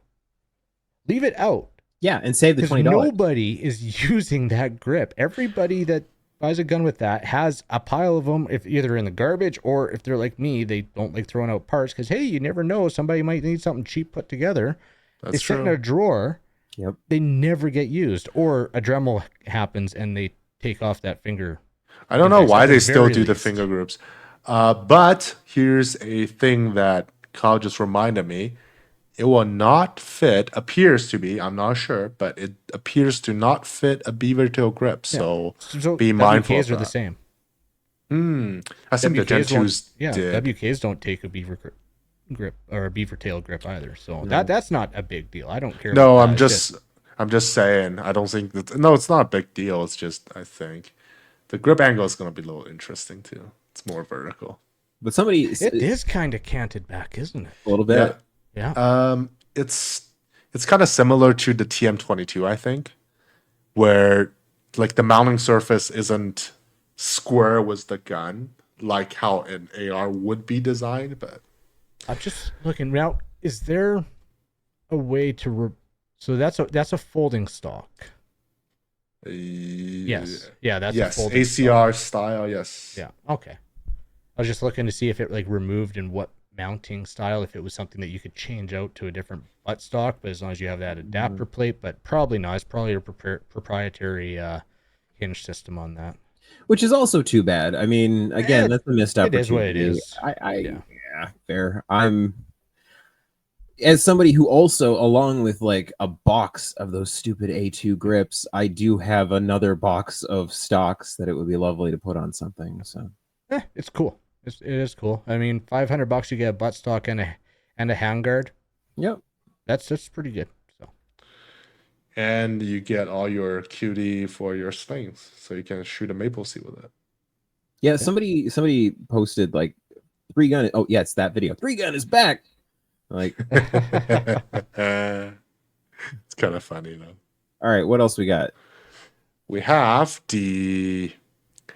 leave it out. Yeah, and save the Because $20. nobody is using that grip. Everybody that buys a gun with that has a pile of them, if either in the garbage or if they're like me, they don't like throwing out parts because, hey, you never know, somebody might need something cheap put together. They That's sit in true. a drawer. Yep. They never get used, or a Dremel happens and they take off that finger. I don't know Index why at the they still very do the least. finger groups. But here's a thing that Kyle just reminded me. It will not fit, appears to be, I'm not sure, but it appears to not fit a beaver tail grip. So be mindful of WKs are the that. same. I think the Gen 2s yeah, did. WKs don't take a beaver grip or a beaver tail grip either. So that's not a big deal. I don't care. No, about I'm that. I'm just saying. I don't think that. No, it's not a big deal. It's just I think the grip angle is going to be a little interesting too. It's more vertical. But somebody, It is kind of canted back, isn't it? a little bit. Yeah. It's kind of similar to the TM22, I think, where like the mounting surface isn't square with the gun, like how an AR would be designed. But I'm just looking now. Is there a way to? So that's a folding stock. Yes. Yeah, that's a yes, folding ACR style. Yes. stock. Yeah. Okay. I was just looking to see if it like removed in what mounting style, if it was something that you could change out to a different buttstock, but as long as you have that adapter plate, but probably not. It's probably a proprietary hinge system on that. Which is also too bad. I mean, again, that's a missed It opportunity. is what it is. Yeah, fair. I'm as somebody who also, along with like a box of those stupid A2 grips, I do have another box of stocks that it would be lovely to put on something. So It's cool. It is cool. I mean, $500 you get a buttstock and a handguard. yep. That's pretty good. So And you get all your QD for your slings, so you can shoot a maple seed with it. Yeah, somebody posted like 3-gun. Oh, yeah, it's that video. 3-gun is back. Like, It's kind of funny though. all right, what else we got? We have the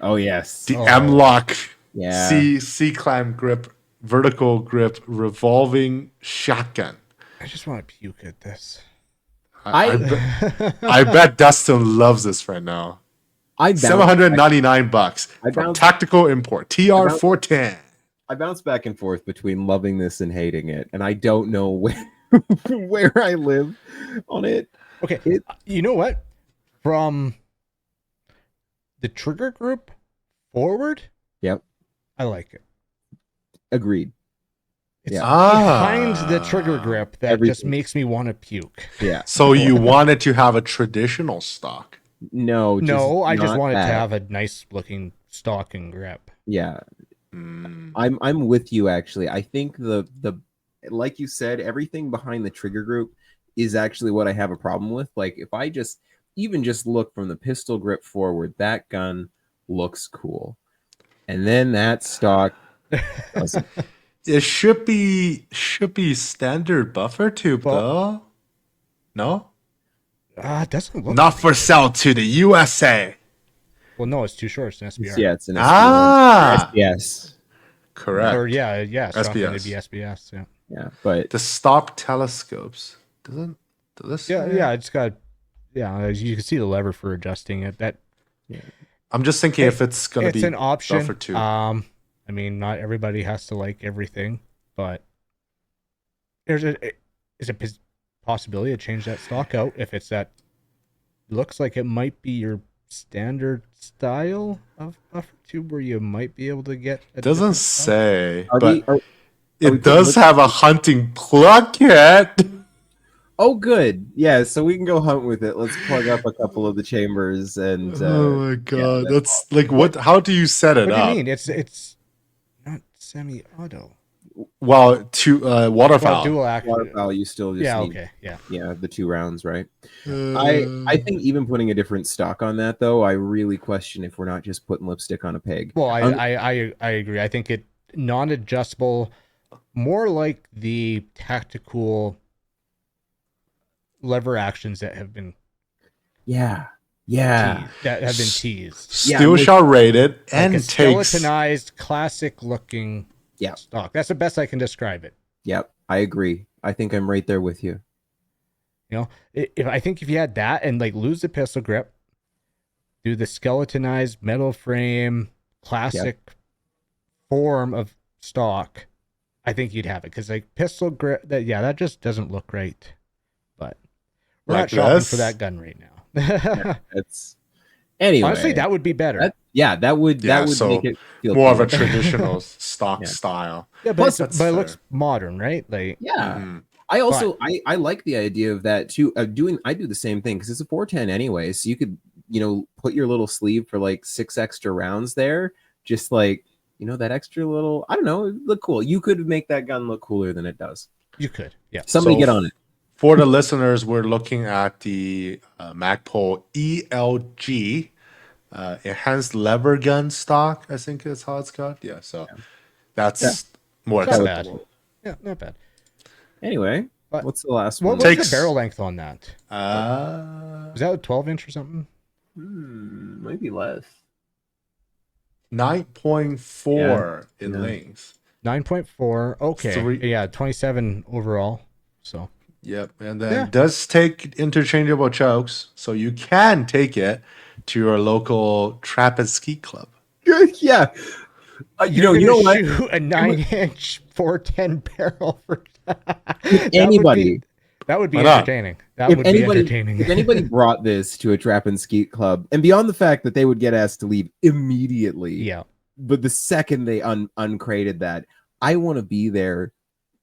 Oh yes, M-Lock yeah. C climb grip, vertical grip, revolving shotgun. I just want to puke at this. I bet Dustin loves this right now. $799 from Tactical Import TR410. I bounce back and forth between loving this and hating it, and I don't know where I live on it. Okay, you know what? From the trigger group forward, yep, I like it. Agreed. It's behind the trigger grip that Everything. just makes me want to puke. Yeah. So you wanted to have a traditional stock? No, I just not wanted that. to have a nice looking stock and grip. Yeah. I'm with you actually. I think the like you said, everything behind the trigger group is actually what I have a problem with. Like if I just look from the pistol grip forward, that gun looks cool. And then that stock doesn't. It should be standard buffer tube though. No? It doesn't look Not for sale to the USA. well, no, it's too short. It's an SBR. Yeah, it's an SBS. Yes. Correct. Or yeah, SBS. It'd be SBS. Yeah. Yeah, but The stock telescopes doesn't. Yeah, it's got. Yeah, you can see the lever for adjusting it. That I'm just thinking if it's gonna be an option. buffer tube. I mean, not everybody has to like everything, but is a possibility to change that stock out if it's that. Looks like it might be your standard style of buffer tube where you might be able to get. Doesn't say, are but we it does have a hunting plug kit. oh, good. Yeah, so we can go hunt with it. Let's plug up a couple of the chambers and. Oh my god, that's like what? How do you set it What up? do you mean? It's not semi-auto. Well, to waterfowl. Well, dual action. Waterfowl, you still just need, Okay, yeah, the 2 rounds, right? I think even putting a different stock on that though, I really question if we're not just putting lipstick on a peg. Well, I agree. I think it non-adjustable, more like the tactical lever actions that have been Yeah. teased. Steel shot rated and Like a takes. skeletonized, classic-looking stock. That's the best I can describe it. Yep, I agree. I think I'm right there with you. You know, if you had that and like lose the pistol grip, do the skeletonized metal frame, classic form of stock, I think you'd have it because like pistol grip. That just doesn't look right. But we're Like not shopping this? for that gun right now. It's anyway. Honestly, that would be better. That would so make it feel more of a cool. traditional stock style. Yeah, Plus, but it looks modern, right? Like Yeah. I also I like the idea of that too. I do the same thing because it's a 410 anyway, so you could put your little sleeve for like 6 extra rounds there, just like that extra little. I don't know, it'd look cool. You could make that gun look cooler than it does. you could, yeah. Somebody So get on it. For the listeners, we're looking at the Magpul ELG enhanced lever gun stock. I think is how it's called. Yeah, so that's more Not bad. acceptable. Yeah, not bad. Anyway, But what's the last What one? was Takes- the barrel length on that? Uh, Was that a 12-inch or something? Maybe less. 9.4 in Yeah. length. 9.4. Okay. Three- Yeah, 27 overall. So Yep, and then it does take interchangeable chokes, so you can take it to your local trap and ski club. Yeah. You're you gonna know what? shoot a 9-inch 410 barrel for Anybody, that would be Why not? entertaining. That would be entertaining. if anybody brought this to a trap and skeet club, and beyond the fact that they would get asked to leave immediately, Yeah. but the second they uncrated that, I want to be there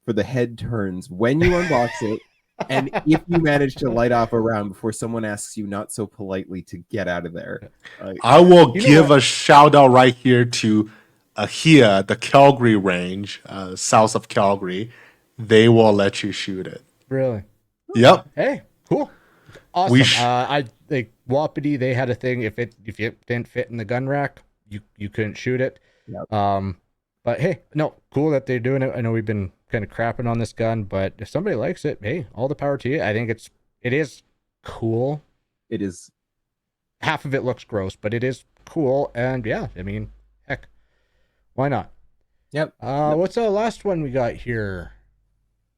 for the head turns when you unbox it, and if you manage to light off a round before someone asks you not so politely to get out of there. I will You know give what? a shout out right here to here, the Calgary range, south of Calgary. They will let you shoot it. Really? Yep. Hey, cool. Awesome. We sh- I like Wapiti, they had a thing if it didn't fit in the gun rack, you couldn't shoot it. Yep. But hey, no, cool that they're doing it. I know we've been kind of crapping on this gun, but if somebody likes it, hey, all the power to you. I think it is cool. It is. Half of it looks gross, but it is cool, and yeah, I mean, heck, why not? Yep. What's the last one we got here?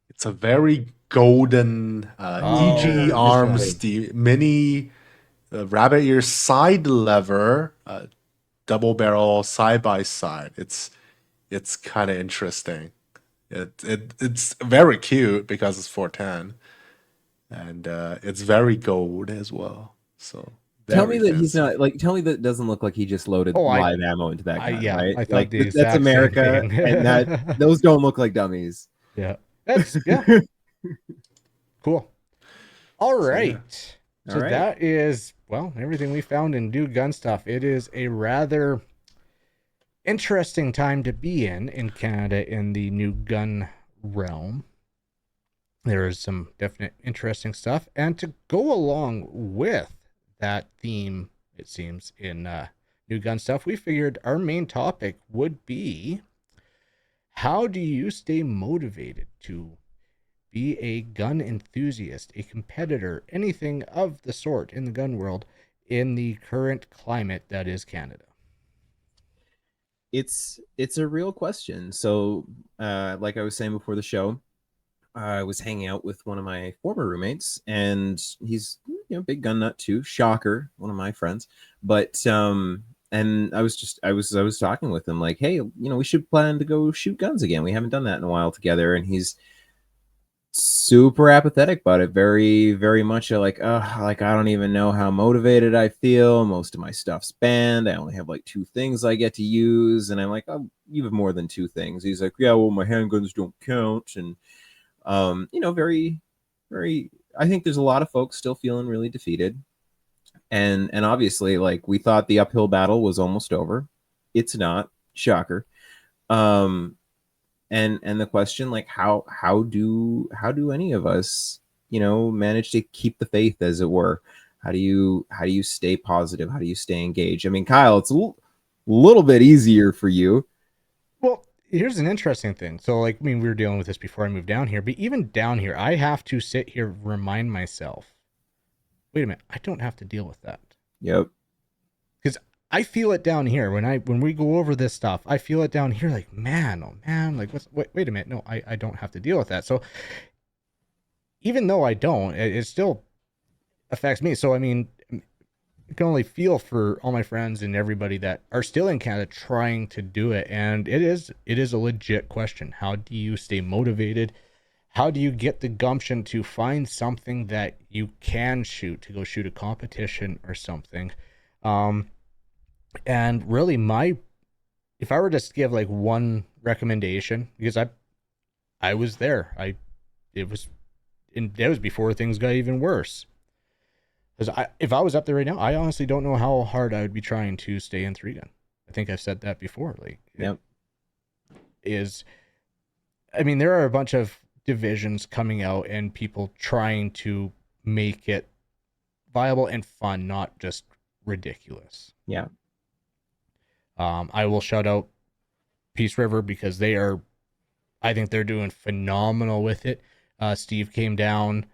It's a very golden Oh, EG this Arms one. the mini rabbit ear side lever double barrel side by side. It's kind of interesting. It's very cute because it's 410, and it's very gold as well. So Tell me very that he's fancy. not like. Tell me that it doesn't look like he just loaded Oh, live ammo into that gun, yeah, right? I thought Like the that's exact same America, thing. and that those don't look like dummies. Yeah, cool. All right. So All right. that is, well, everything we found in New Gun Stuff. It is a rather interesting time to be in Canada in the new gun realm. There is some definite interesting stuff. And to go along with that theme, it seems, in New Gun Stuff, we figured our main topic would be, how do you stay motivated to be a gun enthusiast, a competitor, anything of the sort in the gun world in the current climate that is Canada? It's a real question. So, like I was saying before the show, I was hanging out with one of my former roommates, and he's big gun nut too. Shocker, one of my friends. But and I was talking with him like, hey, we should plan to go shoot guns again. We haven't done that in a while together, and he's super apathetic about it. Very, very much like I don't even know how motivated I feel. Most of my stuff's banned. I only have like 2 things I get to use, and I'm like, oh, you have more than 2 things. He's like, yeah, well, my handguns don't count, and very, very. I think there's a lot of folks still feeling really defeated, and obviously, like, we thought the uphill battle was almost over. It's not. Shocker. And the question, like, how do any of us manage to keep the faith, as it were? How do you stay positive? How do you stay engaged? I mean, Kyle, it's a little bit easier for you. Well, here's an interesting thing. So, like, I mean, we were dealing with this before I moved down here, but even down here, I have to sit here, remind myself, wait a minute, I don't have to deal with that. Yep. Because I feel it down here when we go over this stuff. I feel it down here, like, man, oh man, like, wait a minute, no, I don't have to deal with that. So even though I don't, it still affects me. So I mean, I can only feel for all my friends and everybody that are still in Canada trying to do it, and it is a legit question. How do you stay motivated? How do you get the gumption to find something that you can shoot, to go shoot a competition or something? And really, if I were to give like one recommendation, because I was there, it was before things got even worse. Because if I was up there right now, I honestly don't know how hard I would be trying to stay in 3-gun. I think I've said that before. Like, yep. I mean, there are a bunch of divisions coming out and people trying to make it viable and fun, not just ridiculous. Yeah. I will shout out Peace River because I think they're doing phenomenal with it. Steve came down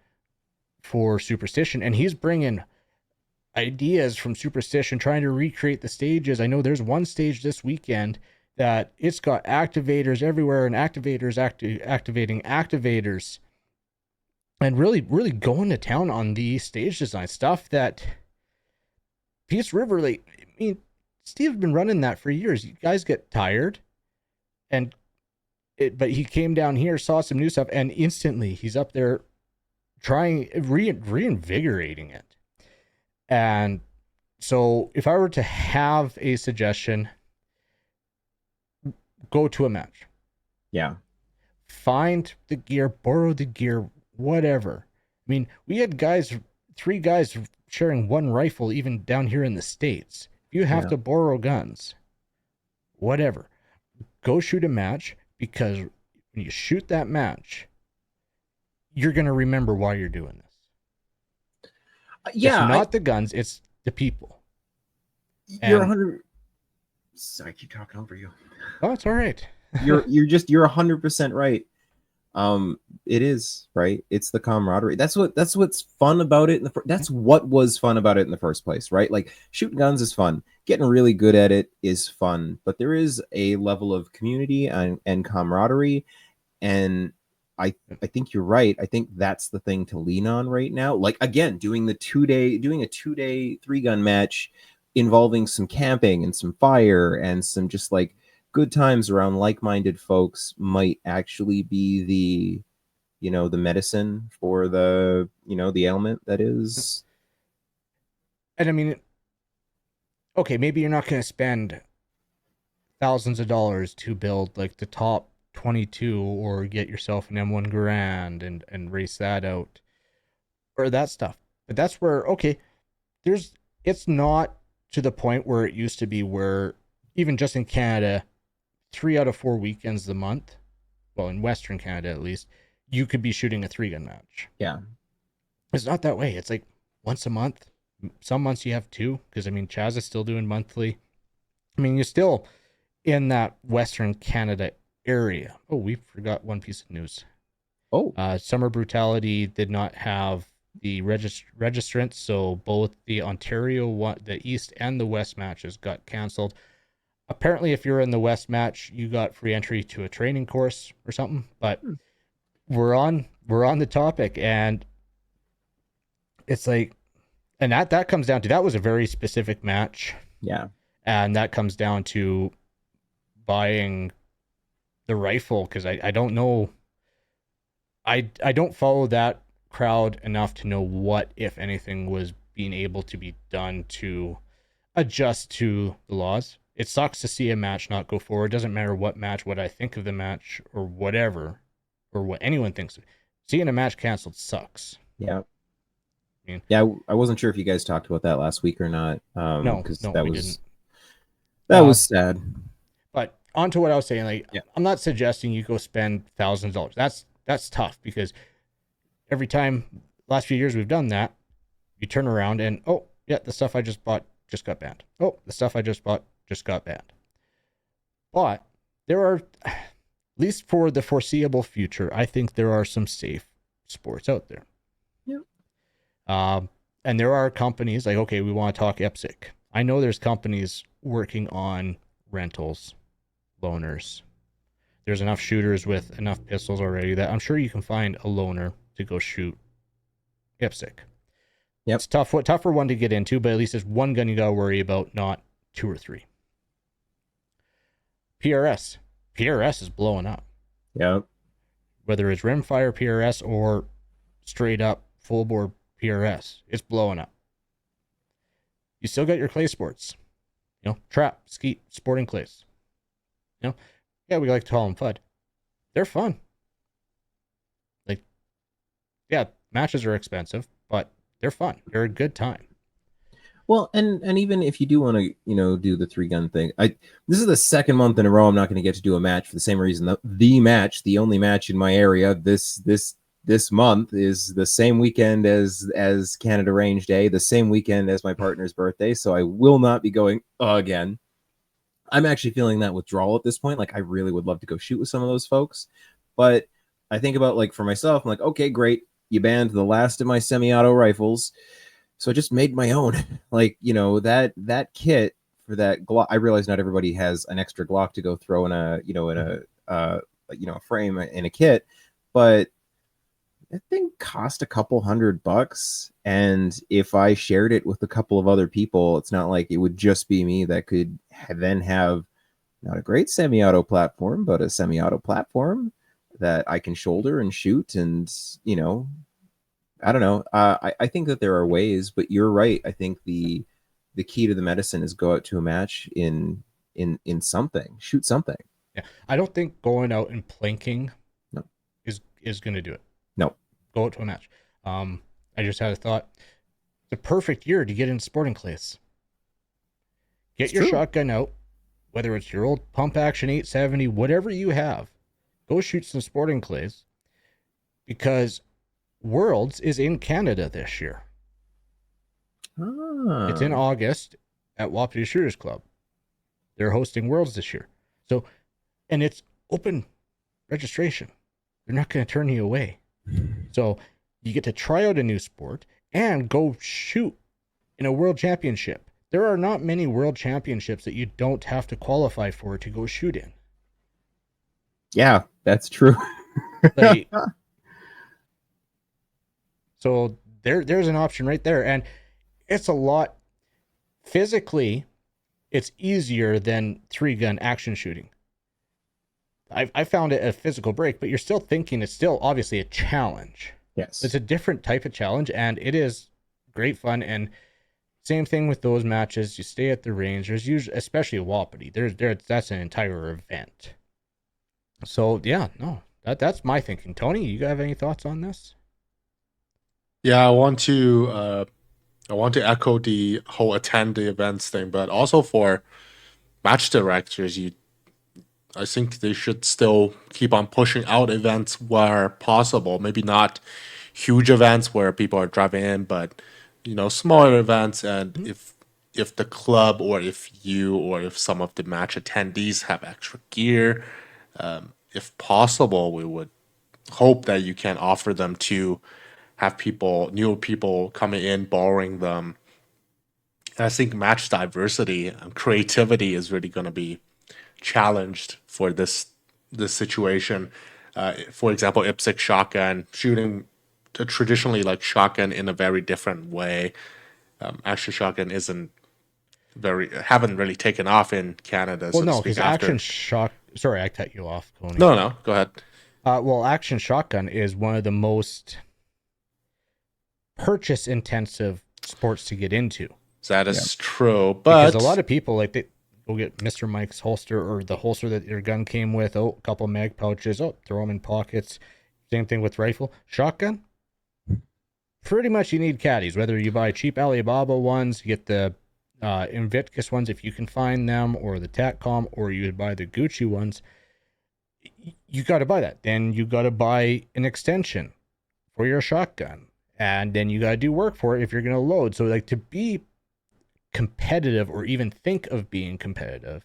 for Superstition, and he's bringing ideas from Superstition, trying to recreate the stages. I know there's one stage this weekend that it's got activators everywhere, and activators activating activators, and really, really going to town on the stage design stuff that Peace River, like, I mean, Steve's been running that for years. You guys get tired, but he came down here, saw some new stuff, and instantly he's up there trying reinvigorating it. And so if I were to have a suggestion, go to a match. Yeah. Find the gear, borrow the gear, whatever. I mean, we had 3 guys sharing one rifle even down here in the States. If you have to borrow guns, whatever, go shoot a match, because when you shoot that match, you're going to remember why you're doing this. Yeah. It's not the guns, it's the people. You're 100. I keep talking over you. Oh, it's all right. You're 100% right. It is, right? It's the camaraderie. That's what's fun about it. That's what was fun about it in the first place, right? Like, shooting guns is fun. Getting really good at it is fun. But there is a level of community and camaraderie. And I think you're right. I think that's the thing to lean on right now. Like, again, doing a 2-day 3-gun match involving some camping and some fire and some just like good times around like-minded folks might actually be the medicine for the ailment that is. And I mean, okay, maybe you're not going to spend thousands of dollars to build like the top 22 or get yourself an M1 Garand and race that out or that stuff. But that's where, okay, it's not to the point where it used to be, where even just in Canada, 3 out of 4 weekends a month, well, in Western Canada at least, you could be shooting a 3-gun match. Yeah. It's not that way. It's like once a month. Some months you have 2, because I mean, Chaz is still doing monthly. I mean, you're still in that Western Canada area. Oh, we forgot one piece of news. Oh. Summer Brutality did not have the registrants, so both the Ontario, the East and the West matches got canceled. Apparently, if you're in the West match, you got free entry to a training course or something. But we're on the topic, and it's like, and that comes down to, that was a very specific match. Yeah. And that comes down to buying the rifle, because I don't know. I don't follow that crowd enough to know what, if anything, was being able to be done to adjust to the laws. It sucks to see a match not go forward. It doesn't matter what match, what I think of the match, or whatever, or what anyone thinks. Seeing a match canceled sucks. Yeah. I wasn't sure if you guys talked about that last week or not. No, we didn't. That was sad. But on to what I was saying, like, I'm not suggesting you go spend thousands of dollars. That's tough, because every time, last few years we've done that, you turn around and, oh, yeah, the stuff I just bought just got banned. Oh, the stuff I just bought just got banned. But there are, at least for the foreseeable future, I think there are some safe sports out there. Yeah. And there are companies like, okay, we want to talk EPSIC. I know there's companies working on rentals, loaners. There's enough shooters with enough pistols already that I'm sure you can find a loaner to go shoot EPSIC. Yep. It's tougher one to get into, but at least there's one gun you got to worry about, not 2 or 3. PRS is blowing up. Yep. Whether it's rimfire PRS or straight up full bore PRS, it's blowing up. You still got your clay sports, trap, skeet, sporting clays. Yeah, we like to call them FUD. They're fun. Like, yeah, matches are expensive, but they're fun. They're a good time. Well, and even if you do want to, do the 3-gun thing, this is the second month in a row I'm not going to get to do a match for the same reason. The only match in my area this month is the same weekend as Canada Range Day, the same weekend as my partner's birthday, so I will not be going again. I'm actually feeling that withdrawal at this point. Like, I really would love to go shoot with some of those folks, but I think about, like, for myself, I'm like, okay, great, you banned the last of my semi-auto rifles, so I just made my own. Like, that kit for that Glock. I realize not everybody has an extra Glock to go throw in a frame in a kit, but that thing cost a couple $100, and if I shared it with a couple of other people, it's not like it would just be me that could then have not a great semi-auto platform, but a semi-auto platform that I can shoulder and shoot. And I don't know. I think that there are ways, but you're right. I think the key to the medicine is go out to a match in something, shoot something. Yeah, I don't think going out and plinking No. is going to do it. No. Go out to a match. I just had a thought. It's a perfect year to get into sporting clays. Get It's your true. shotgun out, whether it's your old pump action 870, whatever you have. Go shoot some sporting clays, because Worlds is in Canada this year. It's in August at Wapiti Shooters Club. They're hosting Worlds this year. So, and it's open registration. They're not going to turn you away. So you get to try out a new sport and go shoot in a world championship. There are not many world championships that you don't have to qualify for to go shoot in. Yeah, that's true. Like, so there's an option right there. And it's a lot physically, it's easier than 3-gun action shooting. I found it a physical break, but you're still thinking it's still obviously a challenge. Yes. It's a different type of challenge, and it is great fun. And same thing with those matches. You stay at the range. There's usually, especially at Wapiti, that's an entire event. So yeah, no, that's my thinking. Tony, you have any thoughts on this? Yeah, I want to echo the whole attend the events thing, but also for match directors, I think they should still keep on pushing out events where possible. Maybe not huge events where people are driving in, but smaller events. And if the club, or if you, or if some of the match attendees have extra gear, if possible, we would hope that you can offer them to have newer people coming in, borrowing them. And I think match diversity and creativity is really going to be challenged for this situation. For example, IPSC shotgun shooting traditionally like shotgun in a very different way. Action shotgun haven't really taken off in Canada. Well, So to no, speak, because after. action shot. Sorry, I cut you off, Tony. No, go ahead. Well, action shotgun is one of the most purchase intensive sports to get into. That is true, but because a lot of people they go get Mr. Mike's holster, or the holster that your gun came with. Oh, a couple mag pouches. Oh, throw them in pockets. Same thing with rifle. Shotgun. Pretty much you need caddies. Whether you buy cheap Alibaba ones, you get the Invictus ones if you can find them, or the Tatcom, or you buy the Gucci ones. You got to buy that. Then you got to buy an extension for your shotgun, and then you got to do work for it if you're going to load. So to be competitive, or even think of being competitive,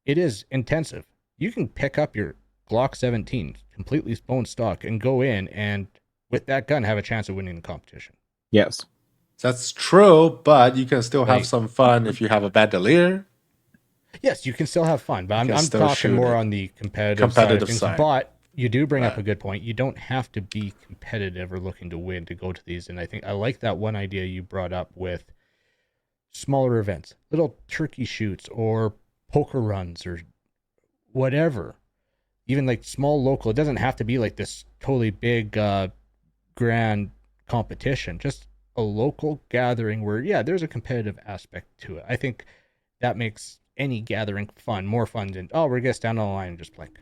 it is intensive. You can pick up your Glock 17 completely bone stock and go in, and with that gun have a chance of winning the competition. Yes, that's true, but you can still have some fun if you have a bandolier. Yes, you can still have fun, but I'm talking more on the competitive side of things. But you do bring up a good point. You don't have to be competitive or looking to win to go to these. And I think I like that one idea you brought up with smaller events, little turkey shoots or poker runs or whatever. Even small local. It doesn't have to be this totally big, grand competition. Just a local gathering where, there's a competitive aspect to it. I think that makes any gathering fun, more fun than, we're going to stand on the line and just plink.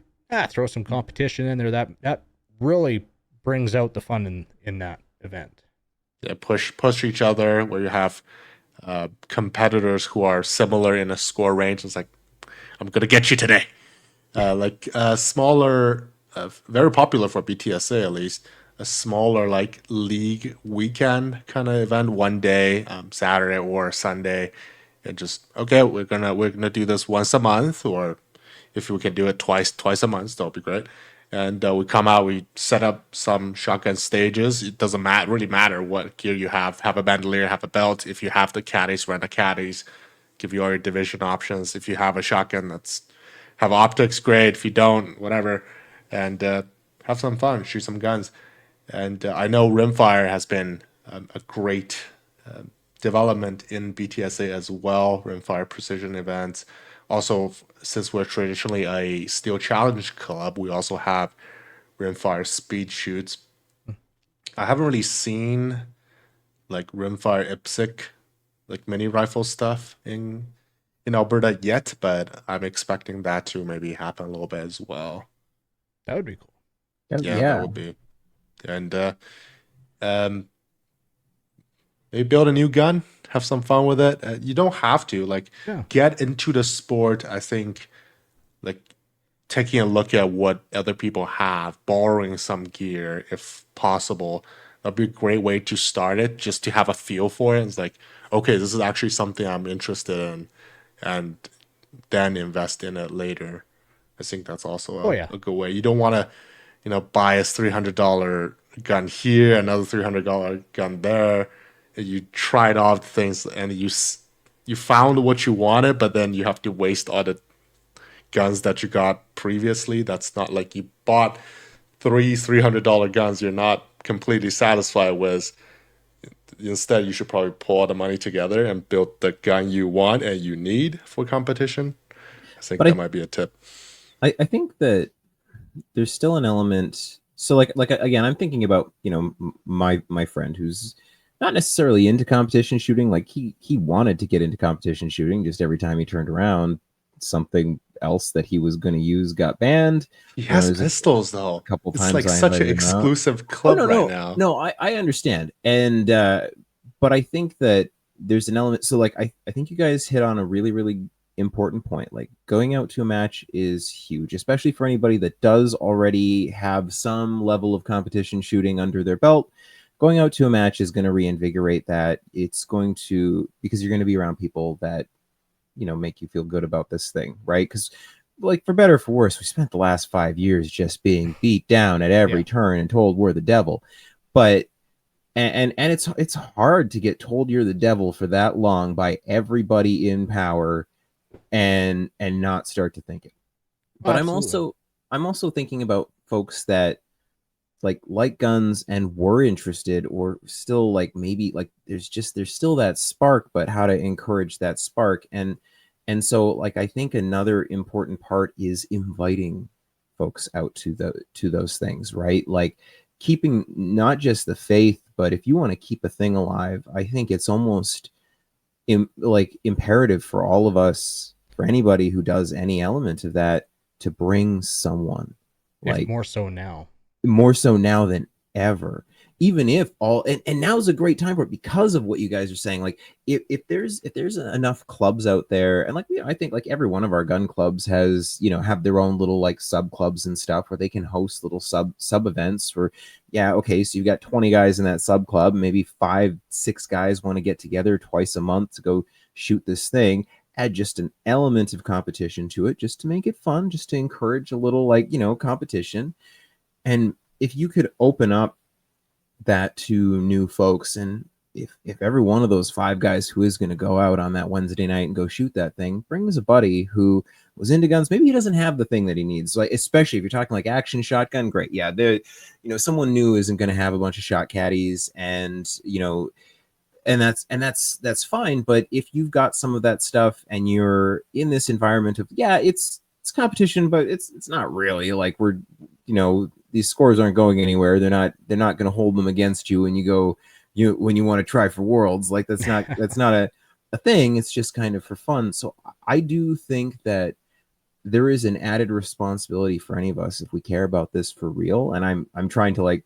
Throw some competition in there. That really brings out the fun in that event. Yeah, push each other, where you have competitors who are similar in a score range. It's like, I'm going to get you today. Smaller, very popular for BTSA at least, a smaller league weekend kind of event, one day, Saturday or Sunday, and just we're gonna do this once a month, or if we can do it twice a month, that'll be great. And we come out, we set up some shotgun stages. It doesn't really matter what gear you have a bandolier, have a belt. If you have the caddies, rent the caddies, give you all your division options. If you have a shotgun have optics, great. If you don't, whatever, and have some fun, shoot some guns. And I know Rimfire has been a great development in BTSA as well, Rimfire Precision events. Also, since we're traditionally a Steel Challenge club, we also have Rimfire speed shoots. I haven't really seen like Rimfire IPSC, like mini rifle stuff in Alberta yet, but I'm expecting that to maybe happen a little bit as well. That would be cool. Yeah, that Yeah. would be. And um, maybe build a new gun, have some fun with it. You don't have to like Yeah. get into the sport. I think like taking a look at what other people have, borrowing some gear if possible. That'd be a great way to start it, just to have a feel for it. It's like, okay, this is actually something I'm interested in, and then invest in it later. I think that's also Oh yeah. a good way. You don't want to, buy a $300 gun here, another $300 gun there. And you tried all the things, and you found what you wanted, but then you have to waste all the guns that you got previously. That's not like you bought $300 guns you're not completely satisfied with. Instead, you should probably pull all the money together and build the gun you want and you need for competition. I think But that might be a tip. I think that there's still an element. So like again, I'm thinking about, my friend who's not necessarily into competition shooting. Like he wanted to get into competition shooting. Just every time he turned around, something else that he was going to use got banned. He has There's a pistols though. couple It's times like I such an invited him out. exclusive Oh club no, right no, now. no. I understand, and but I think that there's an element. So like I think you guys hit on a really really important point. Like going out to a match is huge, especially for anybody that does already have some level of competition shooting under their belt. Going out to a match is going to reinvigorate that. It's going to, because you're going to be around people that make you feel good about this thing, right? Because like for better or for worse, we spent the last 5 years just being beat down at every Yeah. turn and told we're the devil. But and it's hard to get told you're the devil for that long by everybody in power and not start to think it. Oh, But absolutely. I'm also thinking about folks that like guns and were interested, or still like maybe like there's still that spark, but how to encourage that spark. And so like I think another important part is inviting folks out to those things, right? Like keeping not just the faith, but if you want to keep a thing alive, I think it's almost like imperative for all of us, for anybody who does any element of that, to bring someone, If like more so now. more so now than ever. Even if all, and now's a great time for it because of what you guys are saying. Like if there's enough clubs out there, and like I think like every one of our gun clubs has have their own little like sub clubs and stuff where they can host little sub events where, yeah, okay, so you've got 20 guys in that sub club, maybe 5-6 guys want to get together twice a month to go shoot this thing. Add just an element of competition to it, just to make it fun, just to encourage a little like competition. And if you could open up that to new folks, and if every one of those 5 guys who is going to go out on that Wednesday night and go shoot that thing brings a buddy who was into guns, maybe he doesn't have the thing that he needs, like especially if you're talking like action shotgun, great, yeah, there, someone new isn't going to have a bunch of shot caddies, and that's fine. But if you've got some of that stuff and you're in this environment of, yeah, it's competition, but it's not really like we're, these scores aren't going anywhere. They're not going to hold them against you when you go, when you want to try for worlds. Like that's not a thing. It's just kind of for fun. So I do think that there is an added responsibility for any of us if we care about this for real. And I'm trying to like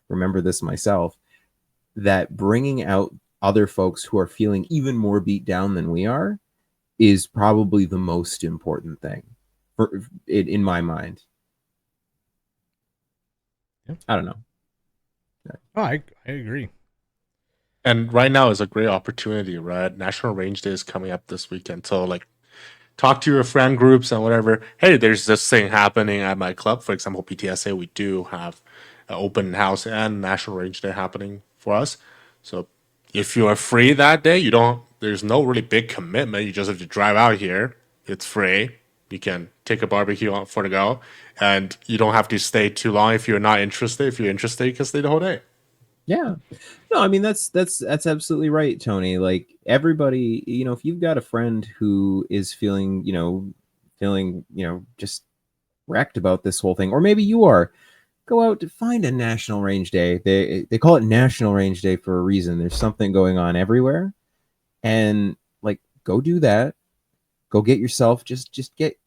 remember this myself, that bringing out other folks who are feeling even more beat down than we are is probably the most important thing for it in my mind. Yeah. I don't know. Oh, I agree. And right now is a great opportunity, right? National Range Day is coming up this weekend. So like talk to your friend groups and whatever. Hey, there's this thing happening at my club. For example, PTSA, we do have an open house and National Range Day happening for us. So if you are free that day, there's no really big commitment. You just have to drive out here. It's free. You can take a barbecue on for the go, and you don't have to stay too long if you're not interested. If you're interested, you can stay the whole day. Yeah. No, I mean that's absolutely right, Tony. Like everybody, if you've got a friend who is feeling, just wrecked about this whole thing, or maybe you are, go out to find a national range day. They call it National Range Day for a reason. There's something going on everywhere, and like go do that. Go get yourself just get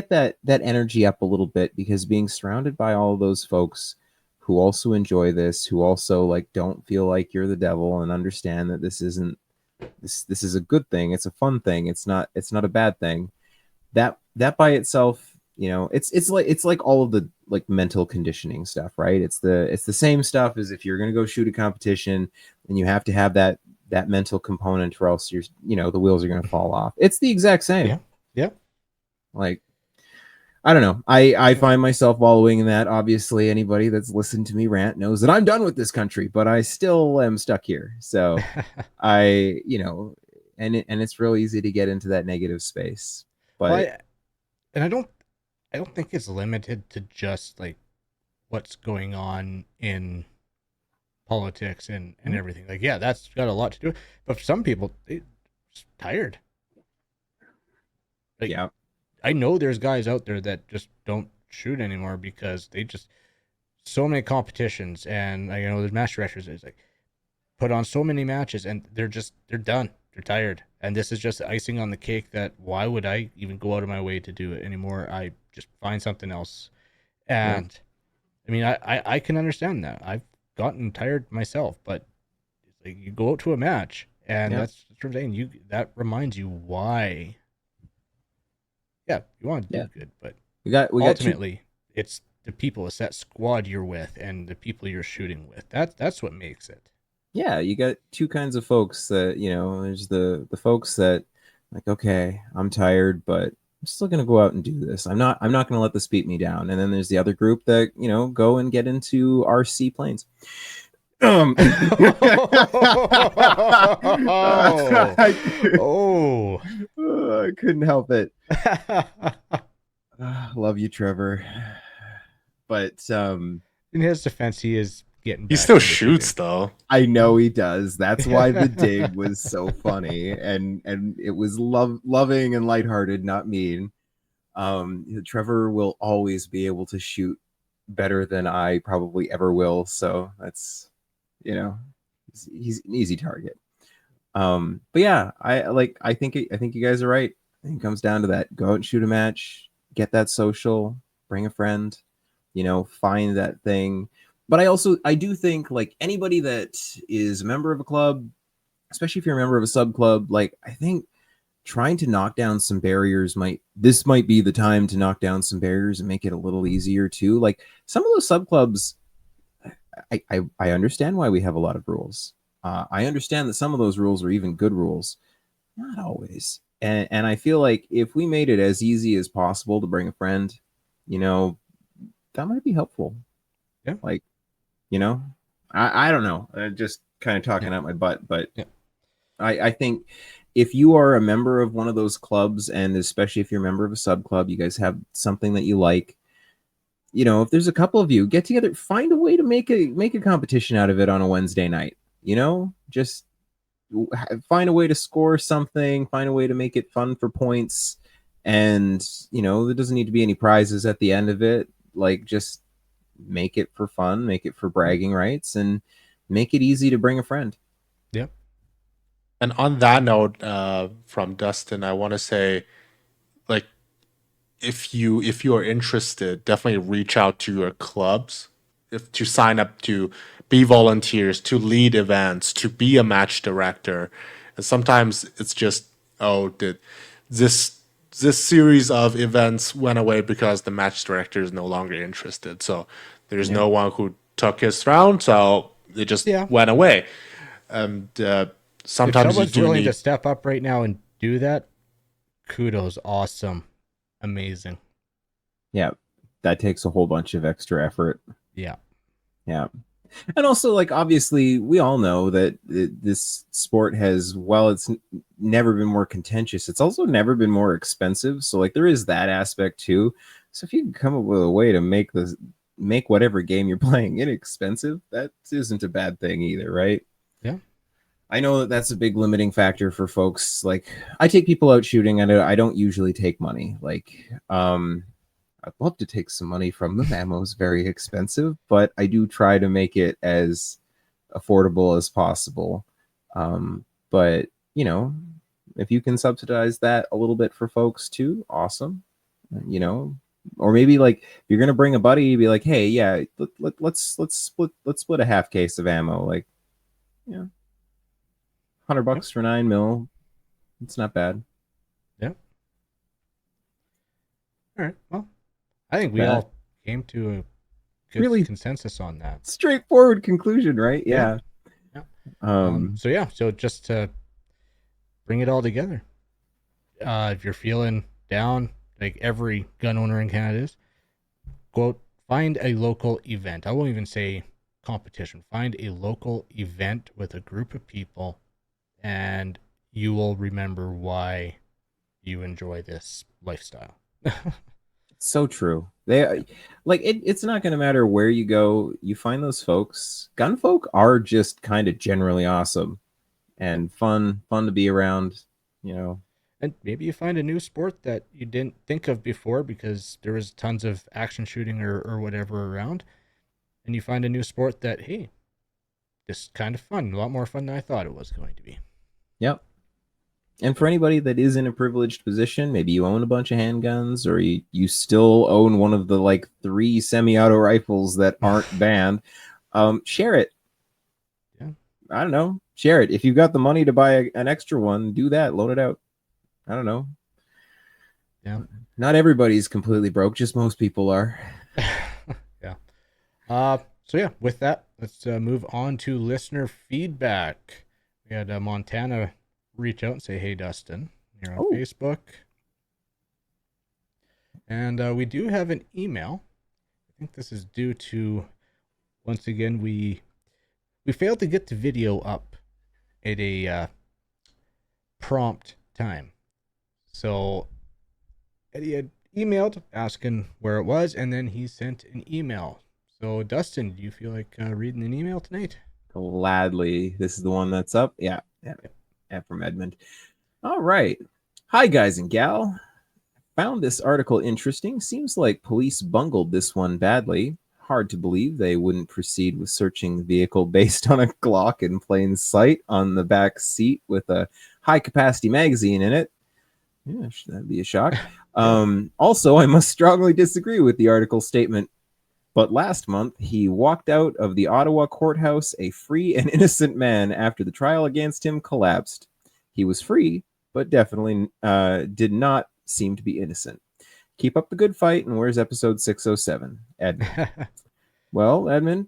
that energy up a little bit, because being surrounded by all of those folks who also enjoy this, who also like don't feel like you're the devil and understand that this isn't this is a good thing. It's a fun thing. It's not a bad thing. That by itself, it's like all of the like mental conditioning stuff, right? It's the same stuff as if you're going to go shoot a competition and you have to have that mental component, or else the wheels are going to fall off. It's the exact same. Yeah. Yeah. Like, I don't know. I find myself wallowing in that. Obviously, anybody that's listened to me rant knows that I'm done with this country, but I still am stuck here. So and it's real easy to get into that negative space. But Well, I don't think it's limited to just like what's going on in politics and everything. Like, yeah, that's got a lot to do. But for some people, they're just tired. Like, yeah, I know there's guys out there that just don't shoot anymore because they just so many competitions, and there's match directors that's like put on so many matches, and they're done. They're tired, and this is just icing on the cake. That why would I even go out of my way to do it anymore? I just find something else. And I mean, I can understand that. I've gotten tired myself, but it's like you go out to a match, and that's what I'm saying. That reminds you why. Yeah, you want to do good, but ultimately, it's the people. It's that squad you're with and the people you're shooting with. That's what makes it. Yeah, you got two kinds of folks that, there's the folks that like, okay, I'm tired, but I'm still gonna go out and do this. I'm not gonna let this beat me down. And then there's the other group that, go and get into RC planes. Oh. I couldn't help it. Love you, Trevor. But in his defense, he is getting back. He still shoots though. I know he does. That's why the dig was so funny, and it was loving and lighthearted, not mean. Trevor will always be able to shoot better than I probably ever will, so that's he's an easy target. But yeah, I think you guys are right. I think it comes down to that. Go out and shoot a match, get that social, bring a friend, find that thing. But I do think like anybody that is a member of a club, especially if you're a member of a sub club, like I think trying to knock down some barriers might be the time to knock down some barriers and make it a little easier too. Like some of those sub clubs, I understand why we have a lot of rules. I understand that some of those rules are even good rules, not always. And I feel like if we made it as easy as possible to bring a friend, that might be helpful. Yeah. Like, I don't know. Just kind of talking out my butt, but I think if you are a member of one of those clubs, and especially if you're a member of a sub club, you guys have something that you like. If there's a couple of you, get together, find a way to make a competition out of it on a Wednesday night. Just find a way to score something, find a way to make it fun for points, and there doesn't need to be any prizes at the end of it. Like just make it for fun, make it for bragging rights, and make it easy to bring a friend. Yep. And on that note, from Dustin, I want to say, like, if you are interested, definitely reach out to your clubs, to sign up to be volunteers, to lead events, to be a match director. And sometimes it's just, did this series of events went away because the match director is no longer interested. So there's no one who took his round, so it just went away. And sometimes if someone's you do willing need to step up right now and do that, kudos, awesome, amazing. Yeah, that takes a whole bunch of extra effort. Yeah. Yeah. And also, like, obviously, we all know that this sport has, while it's never been more contentious, it's also never been more expensive. So, like, there is that aspect too. So, if you can come up with a way to make whatever game you're playing inexpensive, that isn't a bad thing either, right? Yeah. I know that that's a big limiting factor for folks. Like, I take people out shooting, and I don't usually take money. Like, I'd love to take some money from them. Ammo's very expensive, but I do try to make it as affordable as possible. But you know, if you can subsidize that a little bit for folks too, awesome. You know, or maybe like if you're gonna bring a buddy, be like, hey, yeah, let's split a half case of ammo. Like, yeah, $100 for 9 mil. It's not bad. Yeah. All right. Well, I think we That all came to a good really consensus on that. straightforward conclusion, right? Yeah. Yeah. Yeah. So just to bring it all together, if you're feeling down, like every gun owner in Canada is, go out, find a local event. I won't even say competition. Find a local event with a group of people, and you will remember why you enjoy this lifestyle. So true. They like it's not going to matter where you go. You find those folks. Gun folk are just kind of generally awesome and fun to be around. You know, And maybe you find a new sport that you didn't think of before because there was tons of action shooting or whatever around. And you find a new sport that, hey, this is kind of fun, a lot more fun than I thought it was going to be. yep. And for anybody that is in a privileged position, maybe you own a bunch of handguns, or you still own one of the like 3 semi-auto rifles that aren't banned. Share it. Yeah. I don't know. Share it. If you've got the money to buy an extra one, do that. Loan it out. I don't know. Yeah. Not everybody's completely broke. Just most people are. Yeah. So yeah, with that, let's move on to listener feedback. We had Montana reach out and say, "Hey, Dustin, you're on Facebook," and we do have an email. I think this is due to, once again, we failed to get the video up at a prompt time. So Eddie had emailed asking where it was, and then he sent an email. So Dustin, do you feel like reading an email tonight? Gladly. This is the one that's up. Yeah. From Edmund. All right. Hi, guys and gal. Found this article interesting. Seems like police bungled this one badly. Hard to believe they wouldn't proceed with searching the vehicle based on a Glock in plain sight on the back seat with a high capacity magazine in it. Yeah, that'd be a shock. Also, I must strongly disagree with the article statement. But last month, he walked out of the Ottawa courthouse a free and innocent man after the trial against him collapsed. He was free, but definitely did not seem to be innocent. Keep up the good fight, and where's episode 607? Edmund. Well, Edmund,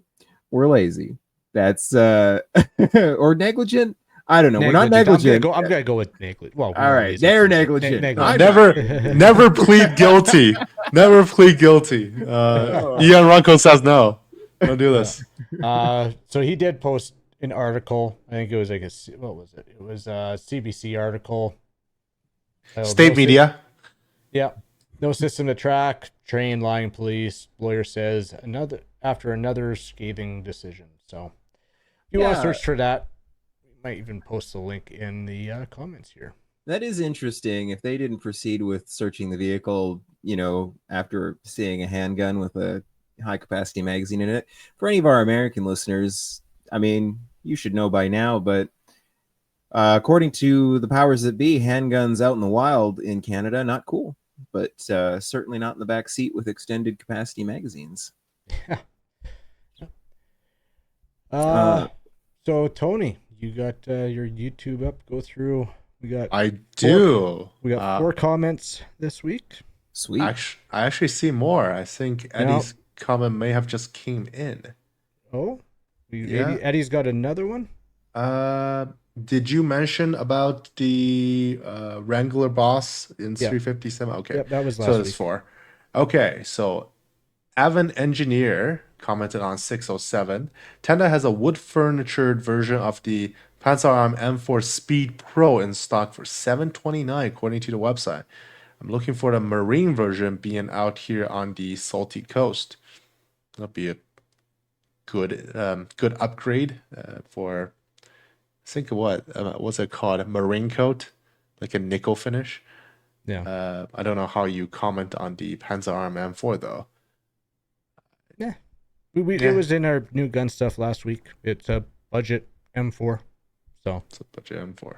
we're lazy. That's or negligent. I don't know. We're not negligent. I'm gonna go with negligent. Well, all right, they're negligent. Never plead guilty. Never plead guilty. Ian Runco says no. Don't do this. So he did post an article. I think it was like what was it? It was a CBC article. State media. Yeah. No system to track, train, lying police. Lawyer says another scathing decision. So if you want to search for that, we might even post the link in the comments here. That is interesting. If they didn't proceed with searching the vehicle, after seeing a handgun with a high capacity magazine in it, for any of our American listeners, I mean, you should know by now, but according to the powers that be, handguns out in the wild in Canada, not cool, but certainly not in the back seat with extended capacity magazines. Yeah. So Tony, you got your YouTube up. Go through. I do. We got 4 comments this week. Sweet. I actually see more. I think Eddie's comment may have just came in. Oh, Eddie's got another one. Did you mention about the Wrangler boss in 357? Okay. Yep, that was last week. So that's 4. Okay, so Evan Engineer commented on 607. Tenda has a wood furnitured version of the Panzerarm M4 Speed Pro in stock for $729, according to the website. I'm looking for the marine version being out here on the salty coast. That'll be a good upgrade for, I think, what's it called? A marine coat, like a nickel finish. Yeah. I don't know how you comment on the Panzerarm M4 though. Yeah. Yeah. It was in our new gun stuff last week. It's a budget M4. So It's a budget M4.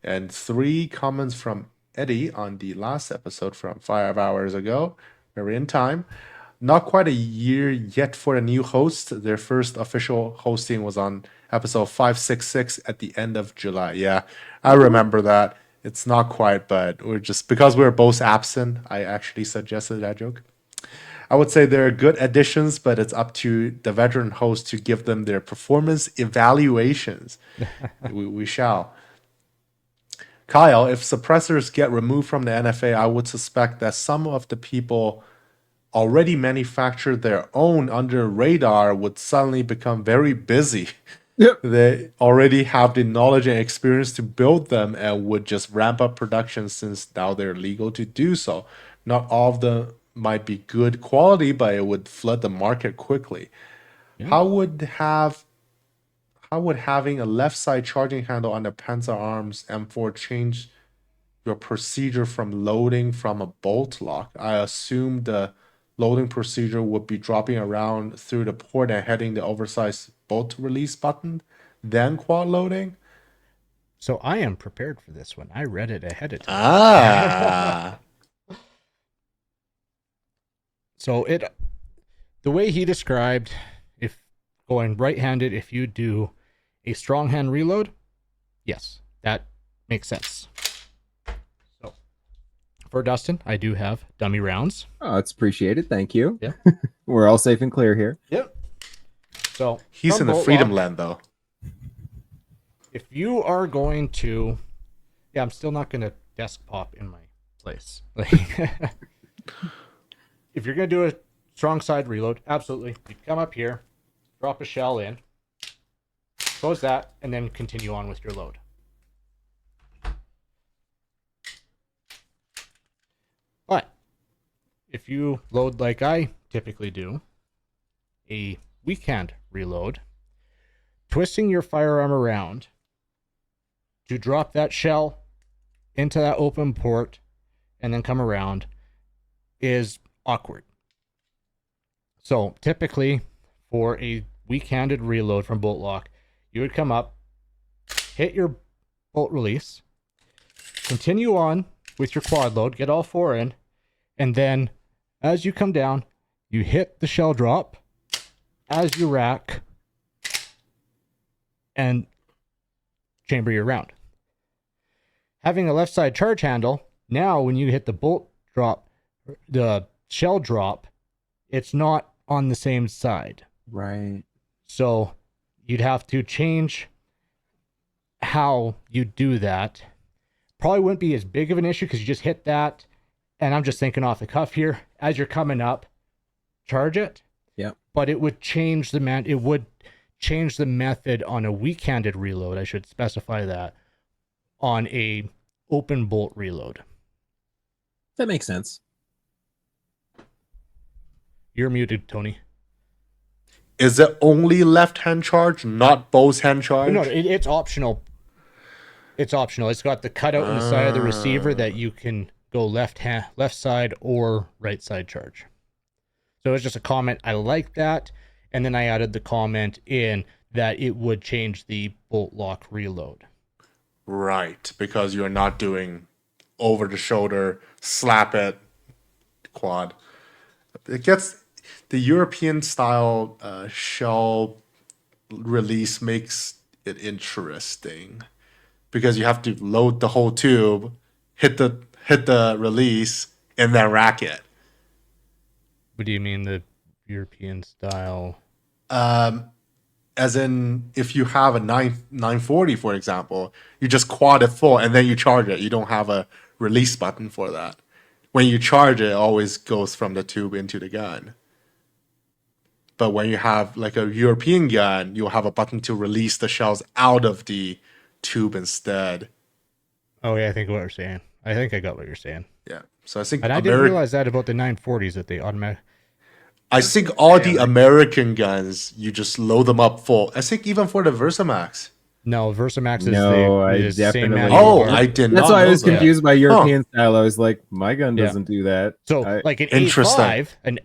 And 3 comments from Eddie on the last episode from 5 hours ago. Very in time. Not quite a year yet for the new host. Their first official hosting was on episode 566 at the end of July. Yeah, I remember that. It's not quite, but because we're both absent, I actually suggested that joke. I would say they're good additions, but it's up to the veteran host to give them their performance evaluations. we shall. Kyle, if suppressors get removed from the NFA, I would suspect that some of the people already manufactured their own under radar would suddenly become very busy. Yep. They already have the knowledge and experience to build them and would just ramp up production since now they're legal to do so. Not all of them might be good quality, but it would flood the market quickly. Yeah. How would having a left side charging handle on the Panzerarms M4 change your procedure from loading from a bolt lock? I assume the loading procedure would be dropping around through the port and hitting the oversized bolt release button, then quad loading. So I am prepared for this one. I read it ahead of time. Ah. So the way he described, if going right-handed, if you do a strong hand reload, yes, that makes sense. So for Dustin, I do have dummy rounds. Oh, it's appreciated. Thank you. Yeah. We're all safe and clear here. Yep. So He's from in the bolt freedom lock, land though. if you are going to, yeah, I'm still not going to desk pop in my place. If you're going to do a strong side reload, absolutely. You come up here, drop a shell in, close that, and then continue on with your load. But if you load like I typically do, a weak hand reload, twisting your firearm around to drop that shell into that open port and then come around is awkward. So typically for a weak-handed reload from bolt lock, you would come up, hit your bolt release, continue on with your quad load, get all 4 in, and then as you come down, you hit the shell drop as you rack and chamber your round. Having a left side charge handle, now when you hit the bolt drop, the shell drop, it's not on the same side. Right. So you'd have to change how you do that. Probably wouldn't be as big of an issue because you just hit that. And I'm just thinking off the cuff here. As you're coming up, charge it. Yeah. But it would change the method on a weak-handed reload. I should specify that on a open bolt reload. That makes sense. You're muted, Tony. Is it only left hand charge, not both hand charge? No, it's optional. It's optional. It's got the cutout on the side of the receiver that you can go left side or right side charge. So it's just a comment. I like that. And then I added the comment in that it would change the bolt lock reload. Right, because you're not doing over the shoulder, slap it, quad. It gets the European style shell release makes it interesting because you have to load the whole tube, hit the release, and then rack it. What do you mean the European style? As in, if you have a 940, for example, you just quad it full and then you charge it. You don't have a release button for that. When you charge it, it always goes from the tube into the gun. But when you have like a European gun, you'll have a button to release the shells out of the tube instead. Oh yeah, I think what you're saying. I think I got what you're saying. Yeah. So I think And I didn't realize that about the 940s that they automatic. I think all the American guns, you just load them up full. I think even for the Versamax. No, Versamax is No, I the same definitely- manual Oh, bar. I did not. That's why I know was that. confused by European style. I was like, my gun Yeah. doesn't do that. So like an Interesting. A5,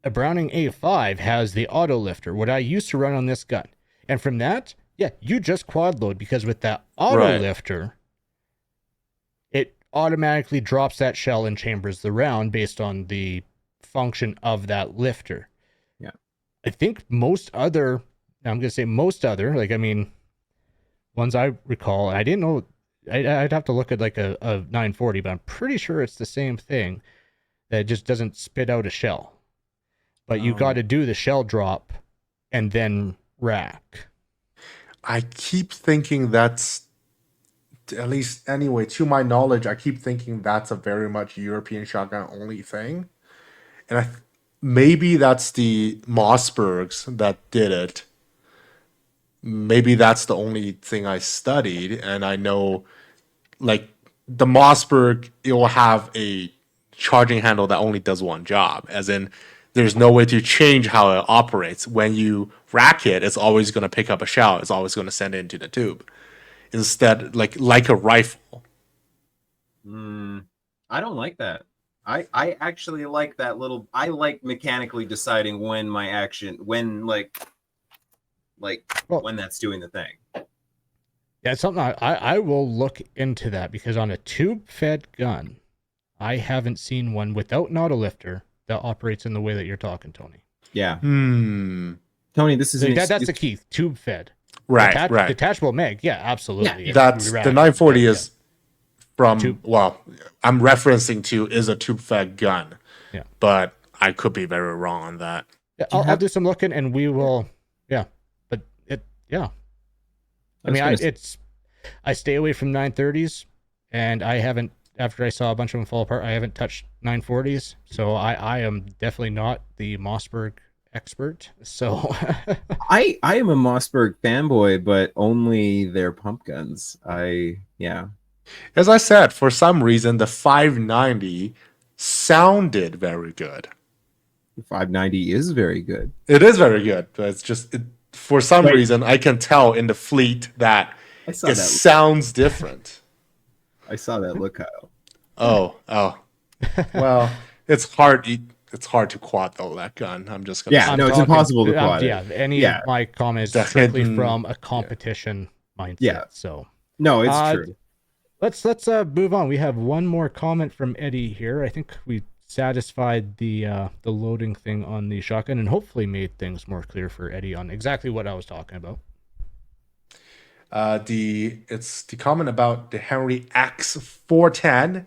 a Browning A5 has the auto lifter, what I used to run on this gun. And from that, yeah, you just quad load because with that auto Right. lifter, it automatically drops that shell and chambers the round based on the function of that lifter. Yeah. I think most other, like, I mean, ones I recall, I didn't know, I'd have to look at like a 940, but I'm pretty sure it's the same thing, that it just doesn't spit out a shell. But you got to do the shell drop and then rack. I keep thinking that's, at least anyway, to my knowledge, I keep thinking that's a very much European shotgun only thing. And maybe that's the Mossbergs that did it. Maybe that's the only thing I studied. And I know, like, the Mossberg, it will have a charging handle that only does one job, as in there's no way to change how it operates. When you rack it, it's always going to pick up a shell. It's always going to send it into the tube. Instead, like a rifle. I don't like that. I actually like that little. I like mechanically deciding when my action, when when that's doing the thing. Yeah, it's something I will look into that, because on a tube-fed gun, I haven't seen one without an auto lifter that operates in the way that you're talking, Tony. Yeah, Hmm. Tony, this is So that's the key. Tube-fed. Right, right. Detachable mag. Yeah, absolutely. Yeah, That's Rack. the 940 Yeah, is from Tube. well, I'm referencing to is a tube fed gun. Yeah. But I could be very wrong on that. Yeah, I'll do some looking, and we will. Yeah, but yeah. I mean, I stay away from 930s, and I haven't. After I saw a bunch of them fall apart, I haven't touched 940s. So I am definitely not the Mossberg expert. So I am a Mossberg fanboy, but only their pump guns. As I said, for some reason the 590 sounded very good. 590 is very good. It is very good, but it's just for some reason I can tell in the fleet that I saw it that. sounds different. I saw that look, Kyle. Oh. Well, it's hard. It's hard to quad though that gun. I'm just gonna. Yeah, say. no, it's impossible to quad it. Yeah, any of my comments strictly from a competition mindset. Yeah. So No, it's true. let's move on. We have one more comment from Eddie here. I think we satisfied the loading thing on the shotgun, and hopefully made things more clear for Eddie on exactly what I was talking about. It's the comment about the Henry X410.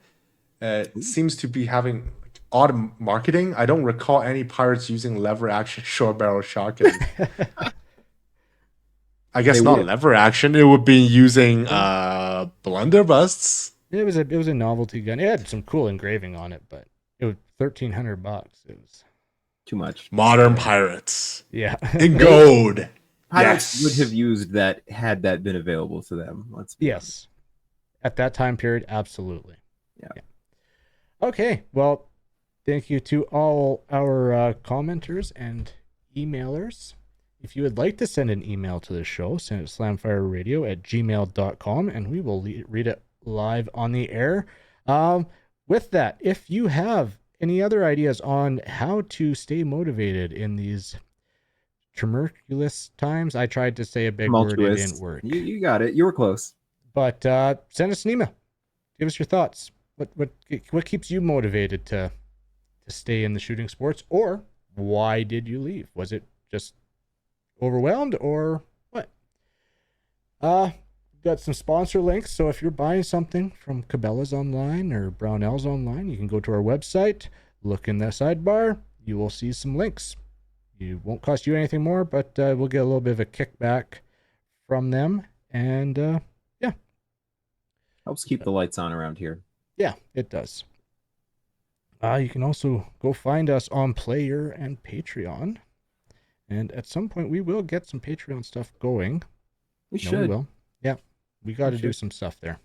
It seems to be having odd marketing. I don't recall any pirates using lever action short barrel shotgun. I guess not lever action. It would be using blunderbusses. It was a novelty gun. It had some cool engraving on it, but it was $1,300. It was Too much. Modern pirates yeah. in gold. Pirates Yes. would have used that had that been available to them. Yes. At that time period, absolutely. Yeah. Okay. Well, thank you to all our commenters and emailers. If you would like to send an email to the show, send it to slamfireradio@gmail.com, and we will read it live on the air. With that, if you have any other ideas on how to stay motivated in these tumultuous times, I tried to say a big word, it didn't work. You got it. You were close. But send us an email. Give us your thoughts. What keeps you motivated to stay in the shooting sports, or why did you leave? Was it just overwhelmed, or what? Got some sponsor links, so if you're buying something from Cabela's online or Brownell's online, you can go to our website, look in the sidebar, you will see some links. It won't cost you anything more, but we'll get a little bit of a kickback from them, and yeah. Helps keep the lights on around here. Yeah, it does. You can also go find us on Player and Patreon. And at some point, we will get some Patreon stuff going. We No, should. we will. Yeah, we got to do should. some stuff there.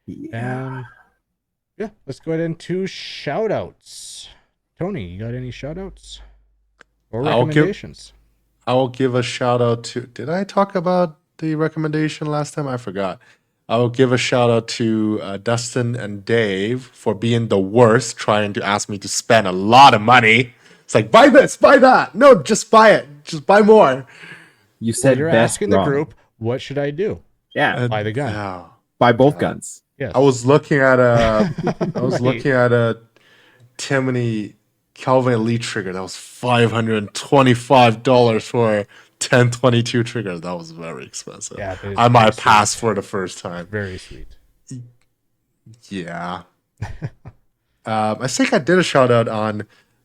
Yeah. Yeah, let's go ahead into shout outs. Tony, you got any shout outs or I'll give- recommendations? I will give a shout out to. Did I talk about the recommendation last time? I forgot. I will give a shout out to Dustin and Dave for being the worst, trying to ask me to spend a lot of money. It's like, buy this, buy that. No, just buy it. Just buy more. You So said you're best asking the drawing. group, what should I do? Yeah. And- Buy the gun. yeah. Buy both guns. Yes. I was looking at a Right. looking at a Timony Calvin Elite trigger that was $525 for a 1022 trigger. That was very expensive. Yeah, but it's I might very pass sweet. for the first time. Very sweet. Yeah. I think I did a shout out on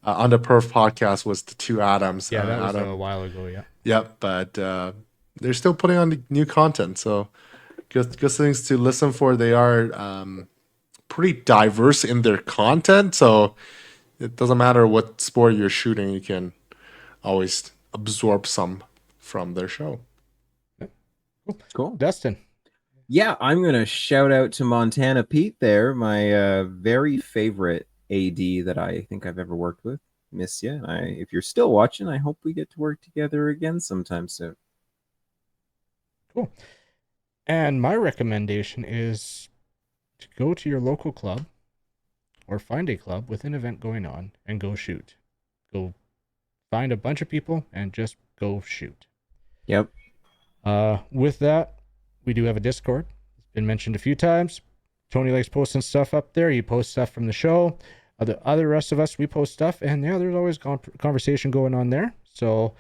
the Perf podcast was the two Adams. Yeah, that was Adam. a while ago. Yeah. Yep, but they're still putting on the new content, so good things to listen for. They are pretty diverse in their content, so it doesn't matter what sport you're shooting, you can always absorb some from their show. Cool. Dustin. Yeah, I'm gonna shout out to Montana Pete there, my very favorite AD that I think I've ever worked with. Miss you. If you're still watching, I hope we get to work together again sometime soon. Cool. And my recommendation is to go to your local club or find a club with an event going on and go shoot. Go find a bunch of people and just go shoot. Yep. With that, we do have a Discord. It's been mentioned a few times. Tony likes posting stuff up there. He posts stuff from the show. The other rest of us, we post stuff, and yeah, there's always conversation going on there. So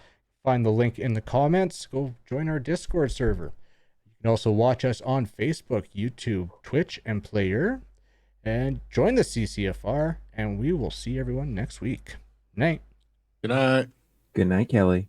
find the link in the comments. Go join our Discord server. You can also watch us on Facebook, YouTube, Twitch, and Player. And join the CCFR, and we will see everyone next week. Night. Good night. Good night, Kelly.